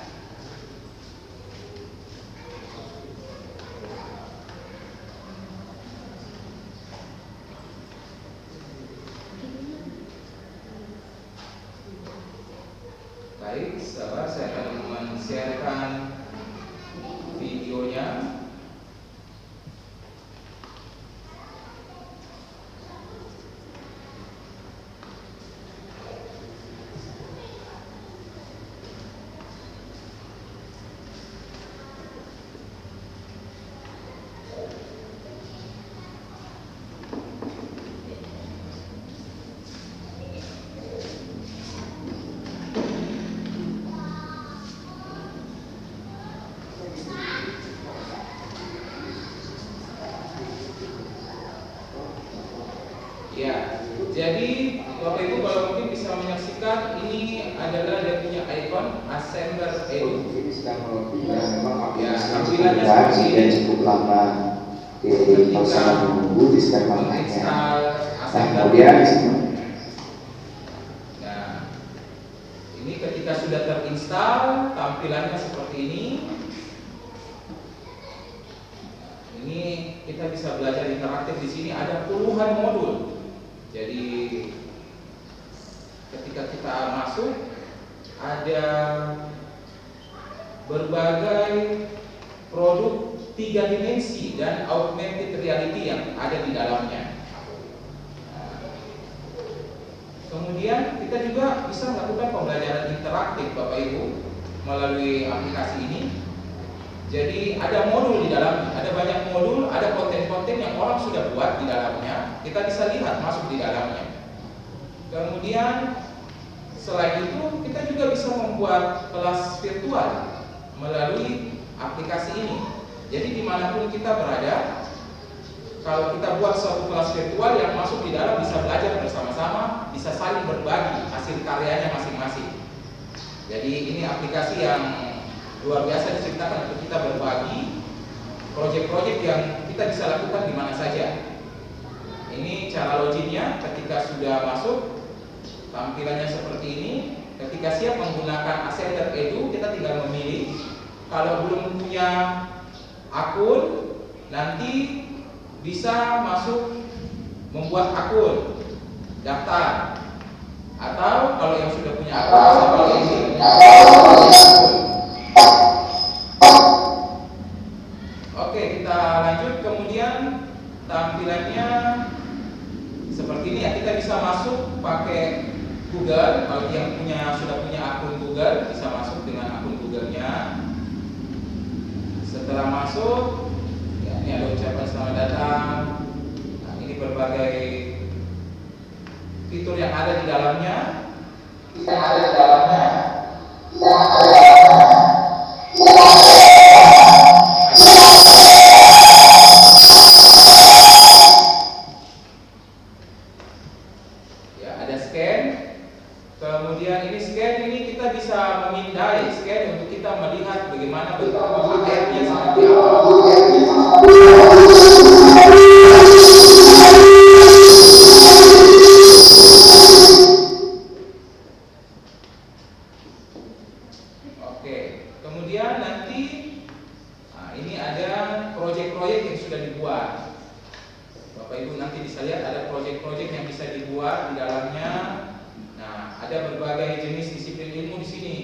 Baik, sahabat, saya akan men-sharekan videonya. Ya, jadi Bapak Ibu kalau mungkin bisa menyaksikan, ini adalah dia punya ikon Assembler Edu. Ini sedang memang Ya, aplikasi tampilannya sudah seperti sudah ini. cukup lama di proses menunggu di sedang makanya. Menginstal Nah, Assembler kemudian di Edu. sini Nah, ini ketika sudah terinstal, tampilannya seperti ini. Ini kita bisa belajar interaktif. Di sini ada puluhan modul. Jadi ketika kita masuk, ada berbagai produk 3 dimensi dan augmented reality yang ada di dalamnya. Kemudian kita juga bisa melakukan pembelajaran interaktif Bapak Ibu melalui aplikasi ini. Jadi ada modul di dalamnya, ada banyak modul, ada konten-konten yang orang sudah buat di dalamnya. Kita bisa lihat masuk di dalamnya. Kemudian selain itu kita juga bisa membuat kelas virtual melalui aplikasi ini. Jadi dimanapun kita berada, kalau kita buat suatu kelas virtual yang masuk di dalam bisa belajar bersama-sama, bisa saling berbagi hasil karyanya masing-masing. Jadi ini aplikasi yang luar biasa diceritakan untuk kita berbagi proyek-proyek yang kita bisa lakukan di mana saja. Ini cara loginnya. Ketika sudah masuk, tampilannya seperti ini. Ketika siap menggunakan Assembler Edu, kita tinggal memilih. Kalau belum punya akun, nanti bisa masuk membuat akun, daftar. Atau kalau yang sudah punya akun, bisa pilih ini. Oke, kita lanjut. Kemudian tampilannya seperti ini ya. Kita bisa masuk pakai Google. Kalau yang sudah punya Google, bisa masuk dengan akun Google-nya. Setelah masuk, ya, ini ada ucapan selamat datang. Nah, ini berbagai fitur yang ada di dalamnya. Ya, ada scan. Kemudian ini scan, ini kita bisa memindai scan untuk kita melihat bagaimana bentuk AR-nya seperti apa. Oke, kemudian nanti ini ada proyek-proyek yang sudah dibuat. Bapak Ibu nanti bisa lihat ada proyek-proyek yang bisa dibuat di dalamnya. Nah, ada berbagai jenis disiplin ilmu di sini.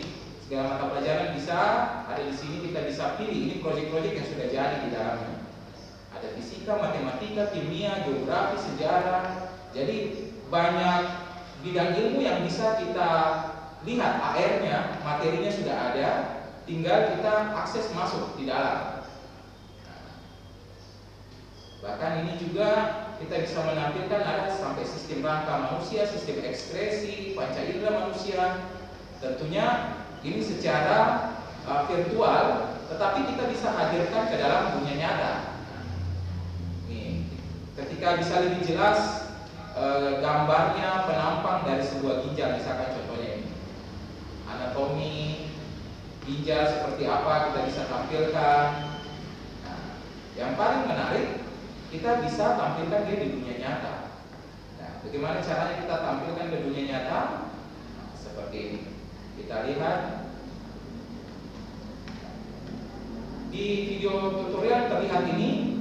Segala mata pelajaran bisa ada di sini, kita bisa pilih. Ini proyek-proyek yang sudah jadi di dalamnya. Ada fisika, matematika, kimia, geografi, sejarah. Jadi banyak bidang ilmu yang bisa kita lihat AR-nya, materinya sudah ada, tinggal kita akses masuk di dalam. Bahkan ini juga kita bisa menampilkan ada sampai sistem rangka manusia, sistem ekspresi, panca indera manusia. Tentunya ini secara virtual, tetapi kita bisa hadirkan ke dalam dunia nyata. Nih, ketika bisa lebih jelas gambarnya penampang dari sebuah ginjal, misalkan contohnya ini, anatomi ginjal seperti apa kita bisa tampilkan. Nah, yang paling menarik, kita bisa tampilkan dia di dunia nyata. Nah, bagaimana caranya kita tampilkan ke dunia nyata? Nah, seperti ini. Kita lihat di video tutorial terlihat ini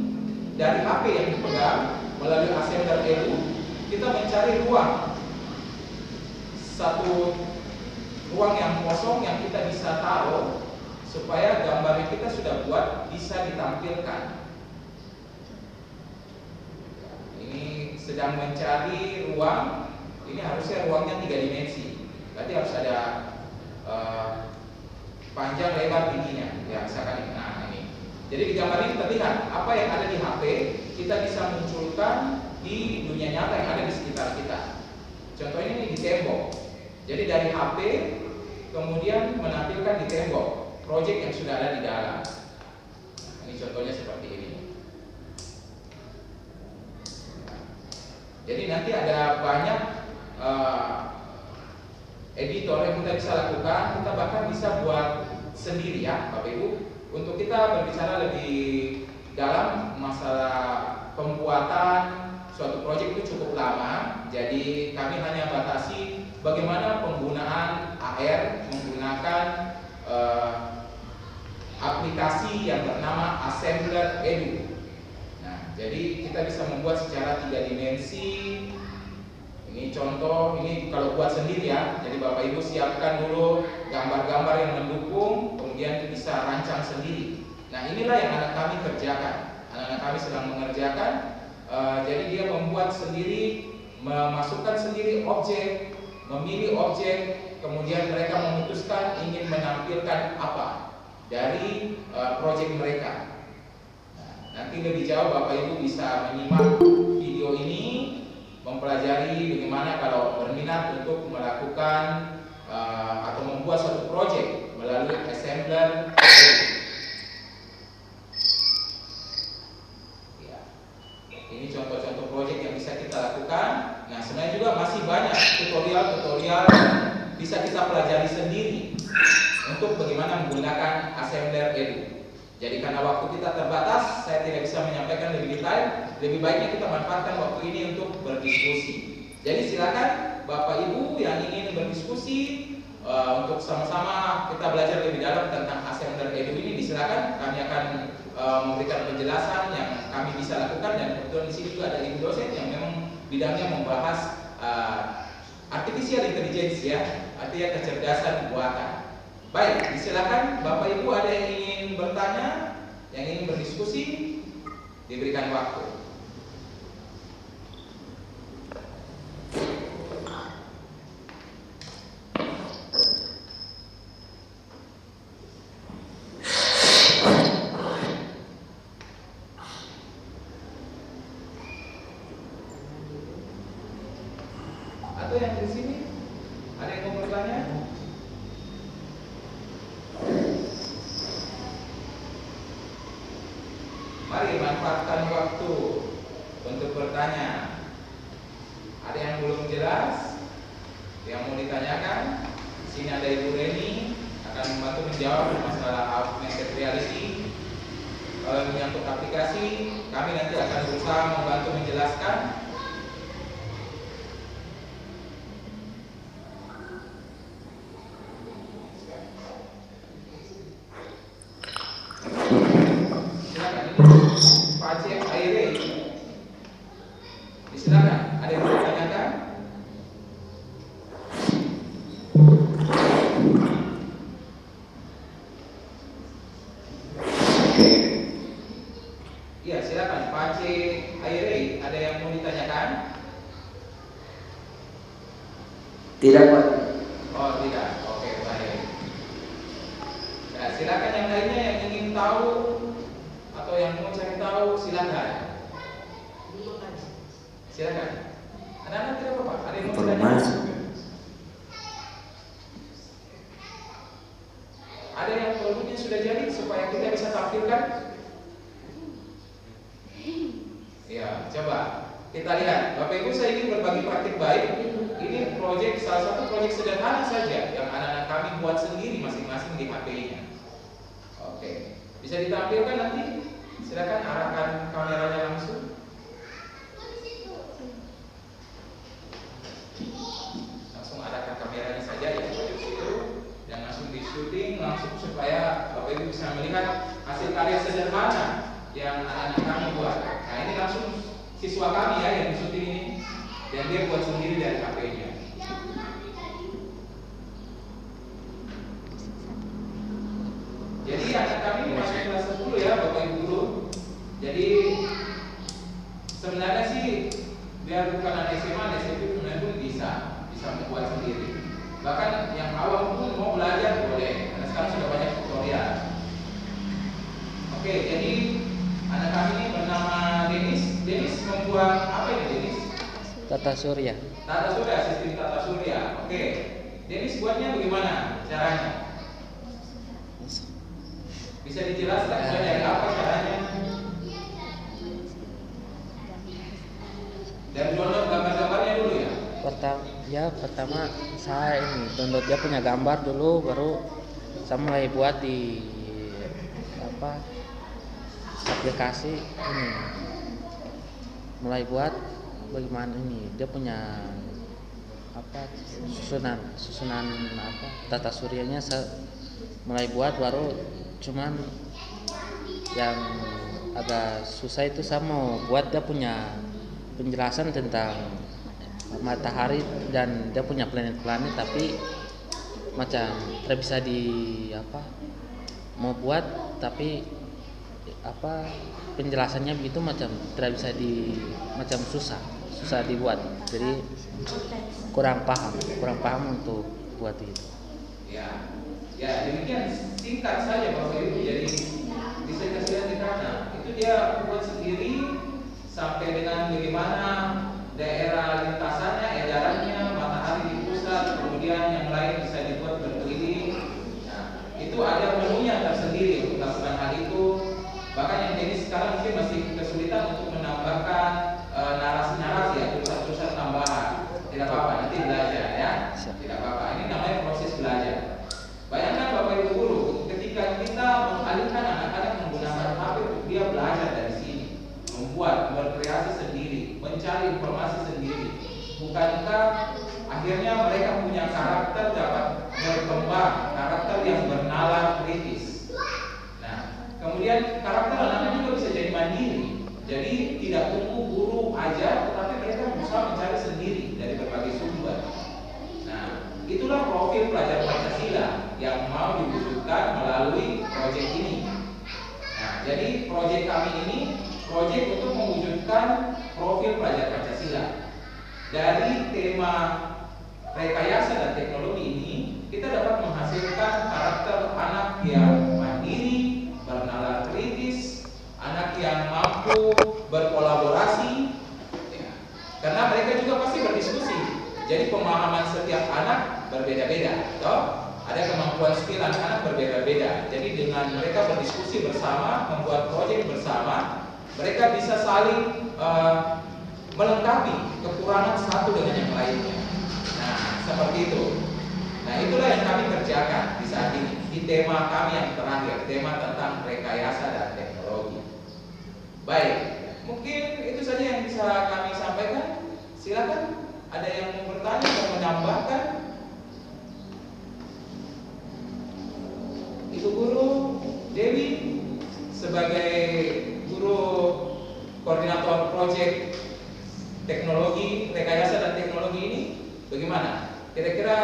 dari HP yang dipegang melalui Assembler Edu, kita mencari satu ruang yang kosong yang kita bisa taruh supaya gambar yang kita sudah buat bisa ditampilkan. Ini sedang mencari ruang, ini harusnya ruangnya 3 dimensi, berarti harus ada panjang, lebar, tingginya. Ya, misalkan ini. Nah, ini. Jadi di gambar ini terlihat apa yang ada di HP kita bisa munculkan di dunia nyata yang ada di sekitar kita. Contohnya ini di tembok. Jadi dari HP kemudian menampilkan di tembok proyek yang sudah ada di dalam. Nah, ini contohnya seperti ini. Jadi nanti ada banyak editor yang kita bisa lakukan. Kita bahkan bisa buat sendiri ya Bapak Ibu. Untuk kita berbicara lebih dalam masalah pembuatan suatu proyek itu cukup lama. Jadi kami hanya batasi bagaimana penggunaan AR menggunakan aplikasi yang bernama Assembler Edu. Nah, jadi kita bisa membuat secara 3 dimensi. Ini contoh, ini kalau buat sendiri ya. Jadi Bapak Ibu siapkan dulu gambar-gambar yang mendukung, kemudian bisa rancang sendiri. Nah, inilah yang anak kami kerjakan. Anak-anak kami sedang mengerjakan. Jadi dia membuat sendiri, memasukkan sendiri objek, memilih objek, kemudian mereka memutuskan ingin menampilkan apa dari proyek mereka. Nah, nanti lebih jauh Bapak Ibu bisa menyimak video ini, mempelajari bagaimana kalau berminat untuk melakukan atau membuat suatu proyek melalui Assembler. Ya. Ini contoh-contoh proyek yang bisa kita lakukan. Nah, sebenarnya juga masih banyak tutorial-tutorial bisa kita pelajari sendiri untuk bagaimana menggunakan Assembler Edu. Jadi karena waktu kita terbatas, saya tidak bisa menyampaikan lebih detail. Lebih baiknya kita manfaatkan waktu ini untuk berdiskusi. Jadi silakan Bapak Ibu yang ingin berdiskusi untuk sama-sama kita belajar lebih dalam tentang Assembler Edu ini, silakan. Kami akan memberikan penjelasan yang kami bisa lakukan, dan kebetulan di sini juga ada ibu dosen yang memang bidangnya membahas artificial intelligence ya, artinya kecerdasan buatan. Baik, silakan Bapak Ibu ada yang ingin bertanya, yang ingin berdiskusi, diberikan waktu. memanfaatkan waktu untuk bertanya. Ada yang belum jelas, yang mau ditanyakan? Di sini ada Ibu Reni akan membantu menjawab masalah augmented reality. Kalau menyangkut aplikasi, kami nanti akan berusaha membantu menjelaskan. Pak Aceh Aire, silakan. Ada yang mau ditanyakan? Iya, silakan. Pak Aceh Aire, ada yang mau ditanyakan? Tidak, Pak. Oh, tidak. Oke, baik. Ya, silakan yang lainnya yang ingin tahu atau yang mau cari tahu, silakan. Silakan. Anak-anak tidak apa-apa. Ada yang mau bertanya? Ada yang produknya sudah jadi supaya kita bisa tampilkan? Ya, coba kita lihat. Bapak Ibu, saya ingin berbagi praktik baik. Ini proyek, salah satu proyek sederhana saja yang anak-anak kami buat sendiri masing-masing di HP-nya. Oke, bisa ditampilkan nanti? Silakan arahkan kameranya langsung. Langsung arahkan kameranya saja ya pada situ dan langsung di syuting langsung supaya Bapak Ibu bisa melihat hasil karya sederhana yang anak-anak kami buat. Nah, ini langsung siswa kami ya yang syuting ini dan dia buat sendiri dari HP-nya. Jadi anak kami masuk kelas 10 ya Bapak Ibu guru. Jadi sebenarnya sih biar bukan anak SMA, anak SMP pun bisa membuat sendiri. Bahkan yang awam pun mau belajar boleh. Karena sekarang sudah banyak tutorial. Oke, jadi anak kami ini bernama Denis. Denis membuat apa ini Denis? Tata surya. Tata surya, sistem tata surya. Oke, Denis buatnya bagaimana caranya? Bisa dijelaskan dari apa caranya? Dan download gambar-gambarnya dulu ya. Pertama saya ini download dia punya gambar dulu, baru saya mulai buat di aplikasi ini. Mulai buat bagaimana ini dia punya susunan tata suryanya saya mulai buat, baru cuman yang agak susah itu saya mau buat dia punya penjelasan tentang matahari dan dia punya planet-planet, tapi macam tidak bisa mau buat tapi penjelasannya begitu macam tidak bisa macam susah dibuat, jadi kurang paham untuk buat itu. Ya demikian singkat saja Bapak Ibu. Jadi bisa kasih lihat di kanan itu dia buat sendiri sampai dengan bagaimana daerah lintasannya, edarannya, matahari di pusat, kemudian yang lain bisa dibuat berkeliling. Nah, itu ada menunya tersendiri untuk melakukan hal itu. Bahkan yang jadi sekarang mungkin masih kesulitan untuk menambahkan narasi-narasi ya, tulisan-tulisan tambahan. Tidak apa-apa, nanti belajar ya. Tidak apa-apa, ini namanya proses belajar. Bayangkan Bapak Ibu guru, ketika kita mengalihkan anak-anak menggunakan HP untuk dia belajar dari sini, membuat, berkreasi sendiri, mencari informasi sendiri. Bukankah akhirnya mereka punya karakter dapat berkembang, karakter yang bernalar kritis. Nah, kemudian karakter anak-anak juga bisa jadi mandiri. Jadi tidak tunggu guru ajar, tetapi mereka berusaha mencari sendiri dari berbagai sumber. Nah, itulah profil pelajar Pancasila yang mau diwujudkan melalui proyek ini. Nah, jadi proyek kami ini proyek untuk mewujudkan profil pelajar Pancasila. Dari tema rekayasa dan teknologi ini, kita dapat menghasilkan karakter anak yang mandiri, bernalar kritis, anak yang mampu berkolaborasi, ya. Karena mereka juga pasti berdiskusi. Jadi pemahaman setiap anak berbeda-beda, toh? Ada kemampuan skill anak-anak berbeda-beda. Jadi dengan mereka berdiskusi bersama, membuat proyek bersama, mereka bisa saling melengkapi kekurangan satu dengan yang lainnya. Nah, seperti itu. Nah, itulah yang kami kerjakan di saat ini di tema kami yang terakhir, tema tentang rekayasa dan teknologi. Baik, mungkin itu saja yang bisa kami sampaikan. Silakan, ada yang mau bertanya atau menambahkan? Ibu Guru Dewi sebagai guru koordinator proyek teknologi, rekayasa dan teknologi ini, bagaimana? Kira-kira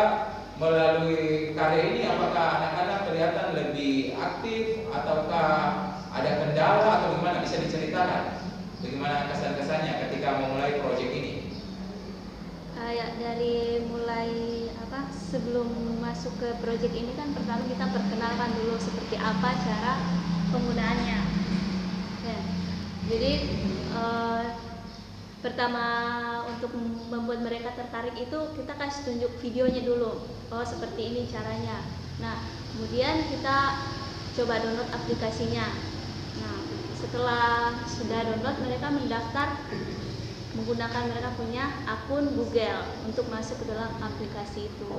melalui karya ini apakah anak-anak kelihatan lebih aktif ataukah ada kendala atau gimana? Bisa diceritakan bagaimana kesan-kesannya ketika memulai proyek ini? Kayak dari mulai sebelum masuk ke proyek ini kan pertama kita perkenalkan dulu seperti apa cara penggunaannya. Ya. Jadi pertama untuk membuat mereka tertarik itu kita kasih tunjuk videonya dulu. Oh, seperti ini caranya. Nah, kemudian kita coba download aplikasinya. Nah, setelah sudah download, mereka mendaftar menggunakan mereka punya akun Google untuk masuk ke dalam aplikasi itu.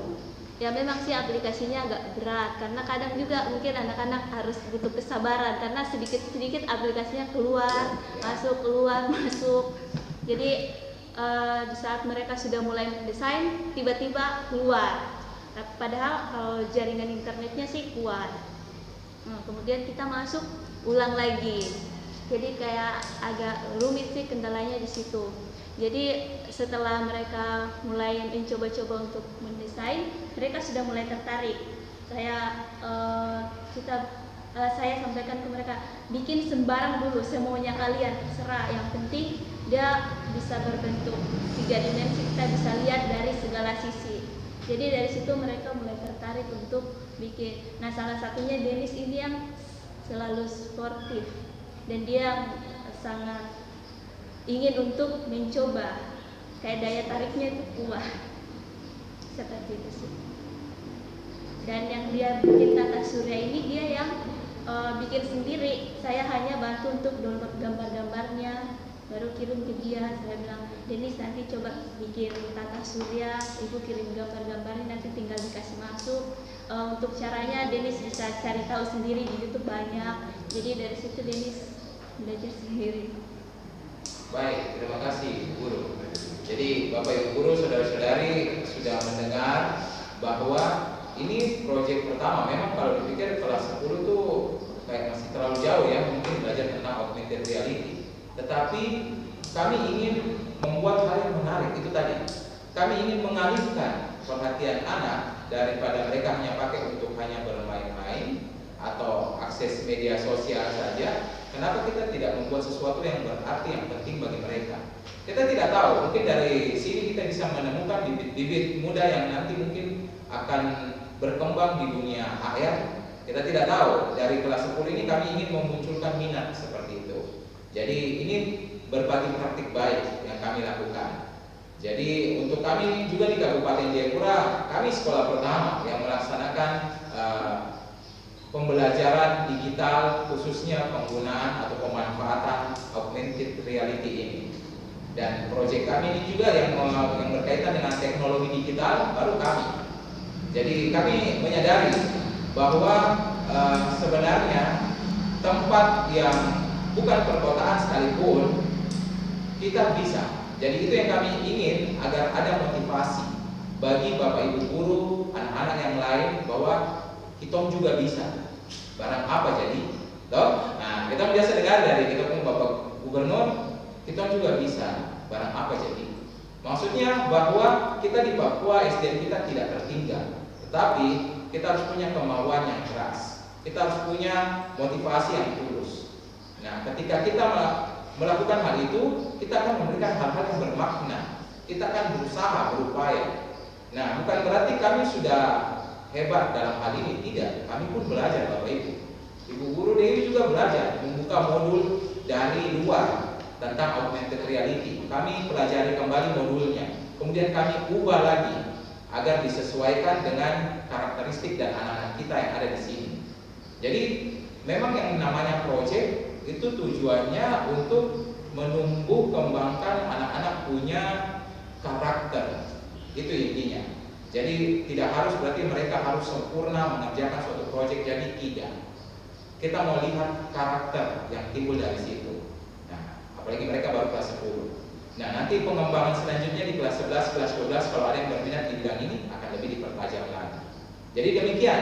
Ya memang sih aplikasinya agak berat karena kadang juga mungkin anak-anak harus butuh kesabaran karena sedikit-sedikit aplikasinya keluar, masuk. Jadi di saat mereka sudah mulai mendesain, tiba-tiba keluar. Padahal kalau jaringan internetnya sih kuat. Nah, kemudian kita masuk, ulang lagi. Jadi kayak agak rumit sih kendalanya di situ. Jadi setelah mereka mulai mencoba-coba untuk mendesain, mereka sudah mulai tertarik. Saya sampaikan ke mereka, bikin sembarang dulu, semuanya kalian terserah. Yang penting dia bisa berbentuk 3 dimensi, kita bisa lihat dari segala sisi. Jadi dari situ mereka mulai tertarik untuk bikin. Nah, salah satunya Dennis ini yang selalu sportif dan dia sangat ingin untuk mencoba, kayak daya tariknya itu kuat seperti itu sih. Dan yang dia bikin tata surya ini dia yang bikin sendiri. Saya hanya bantu untuk download gambar-gambarnya, baru kirim ke dia. Saya bilang, Dennis nanti coba bikin tata surya, ibu kirim gambar-gambarnya, nanti tinggal dikasih masuk. Untuk caranya Dennis bisa cari tahu sendiri di YouTube banyak. Jadi dari situ Dennis belajar sendiri. Baik, terima kasih Guru. Jadi Bapak Ibu Guru, saudara-saudari sudah mendengar bahwa ini proyek pertama. Memang kalau dipikir kelas 10 tuh kayak masih terlalu jauh ya, mungkin belajar tentang augmented reality. Tetapi kami ingin membuat hal yang menarik, itu tadi. Kami ingin mengalihkan perhatian anak daripada mereka hanya pakai untuk hanya bermain-main atau akses media sosial saja. Kenapa kita tidak membuat sesuatu yang berarti, yang penting bagi mereka? Kita tidak tahu, mungkin dari sini kita bisa menemukan bibit-bibit muda yang nanti mungkin akan berkembang di dunia AR. Kita tidak tahu. Dari kelas 10 ini kami ingin memunculkan minat seperti itu. Jadi ini berbagi praktik baik yang kami lakukan. Jadi untuk kami juga di Kabupaten Jayapura, kami sekolah pertama yang melaksanakan pembelajaran digital, khususnya penggunaan atau pemanfaatan augmented reality ini. Dan proyek kami ini juga yang berkaitan dengan teknologi digital baru kami. Jadi kami menyadari bahwa sebenarnya tempat yang bukan perkotaan sekalipun kita bisa. Jadi itu yang kami ingin, agar ada motivasi bagi Bapak Ibu guru, anak-anak yang lain, bahwa kita juga bisa. Barang apa jadi? Toh? Nah, kita biasa dengar dari kita pun Bapak Gubernur, kita juga bisa. Barang apa jadi? Maksudnya bahwa kita di Papua SDM kita tidak tertinggal, tetapi kita harus punya kemauan yang keras. Kita harus punya motivasi yang tulus. Nah, ketika kita melakukan hal itu, kita akan memberikan hal-hal yang bermakna. Kita akan berusaha, berupaya. Nah, bukan berarti kami sudah hebat dalam hal ini, tidak. Kami pun belajar, Bapak Ibu. Ibu Guru Dewi juga belajar membuka modul dari luar tentang augmented reality. Kami pelajari kembali modulnya, kemudian kami ubah lagi agar disesuaikan dengan karakteristik dan anak-anak kita yang ada di sini. Jadi memang yang namanya proyek itu tujuannya untuk menumbuh kembangkan anak-anak punya karakter. Itu intinya. Jadi tidak harus berarti mereka harus sempurna mengerjakan suatu proyek, jadi tidak. Kita mau lihat karakter yang timbul dari situ. Nah, apalagi mereka baru kelas 10. Nah, nanti pengembangan selanjutnya di kelas 11, kelas 12 kalau ada yang berminat di bidang ini akan lebih dipertajam lagi. Jadi demikian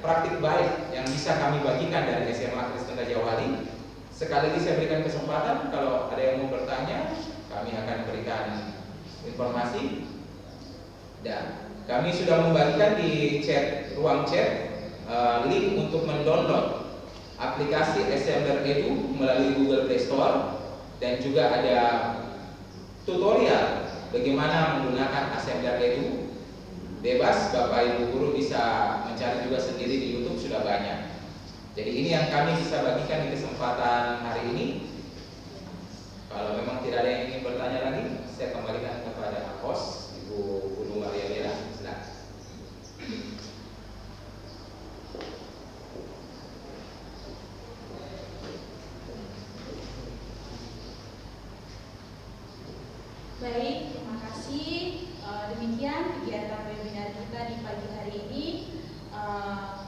praktik baik yang bisa kami bagikan dari SMA Kristen Raja Wali. Sekali lagi saya berikan kesempatan kalau ada yang mau bertanya, kami akan berikan informasi. Dan kami sudah membagikan di ruang chat link untuk mendownload aplikasi Assembler Edu melalui Google Play Store, dan juga ada tutorial bagaimana menggunakan Assembler Edu. Bebas, Bapak Ibu guru bisa mencari juga sendiri di YouTube, sudah banyak. Jadi ini yang kami bisa bagikan di kesempatan hari ini. Kalau memang tidak ada yang ingin bertanya lagi, saya kembalikan kepada host Ibu Guru Maria Bella. Silakan. Baik, terima kasih. Demikian kegiatan webinar kita di pagi hari ini.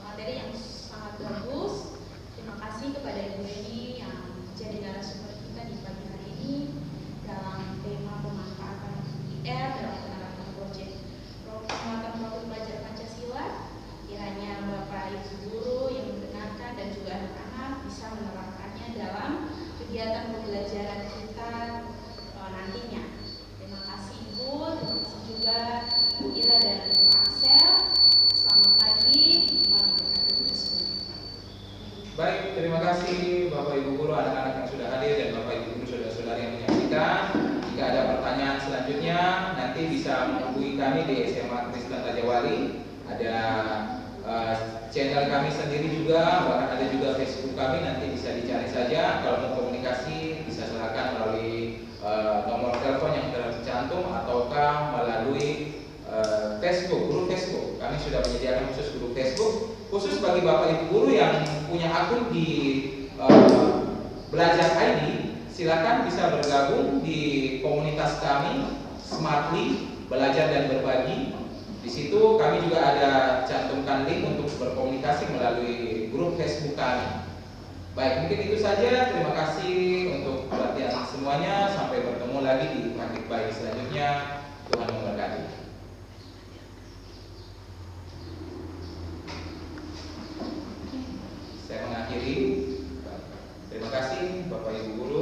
Materi yang sangat bagus. Terima kasih kepada Ibu Eni yang jadi narasumber kita di pagi hari ini dalam tema pemanfaatan IR dalam penerapan proyek penguatan profil pelajar Pancasila. Kiranya Bapak Ibu guru yang mendengarkan dan juga anak-anak bisa menerapkannya dalam kegiatan pembelajaran kita nantinya. Terima kasih Ibu, terima kasih juga Bu Ira dan Pak Axel. Selamat pagi, Tuhan memberkati kita semua. Baik, terima kasih Bapak Ibu guru, anak-anak yang sudah hadir, dan Bapak Ibu guru saudara-saudari yang menyaksikan. Jika ada pertanyaan selanjutnya, nanti bisa menghubungi kami di SMA Kristen Raja Wali. Ada channel kami sendiri juga, bahkan ada juga Facebook kami, nanti bisa dicari saja. Kalau mau komunikasi bisa silakan melalui nomor telepon yang tercantum ataukah melalui Facebook, grup Facebook. Kami sudah menyediakan khusus grup Facebook khusus bagi Bapak Ibu guru yang punya akun di Belajar ID. Silakan bisa bergabung di komunitas kami Smartly Belajar dan Berbagi. Di situ kami juga ada cantumkan link untuk berkomunikasi melalui grup Facebook kami. Baik, mungkin itu saja. Terima kasih untuk perhatian semuanya. Sampai bertemu lagi di praktik baik selanjutnya. Tuhan memberkati. Saya mengakhiri. Terima kasih Bapak Ibu guru.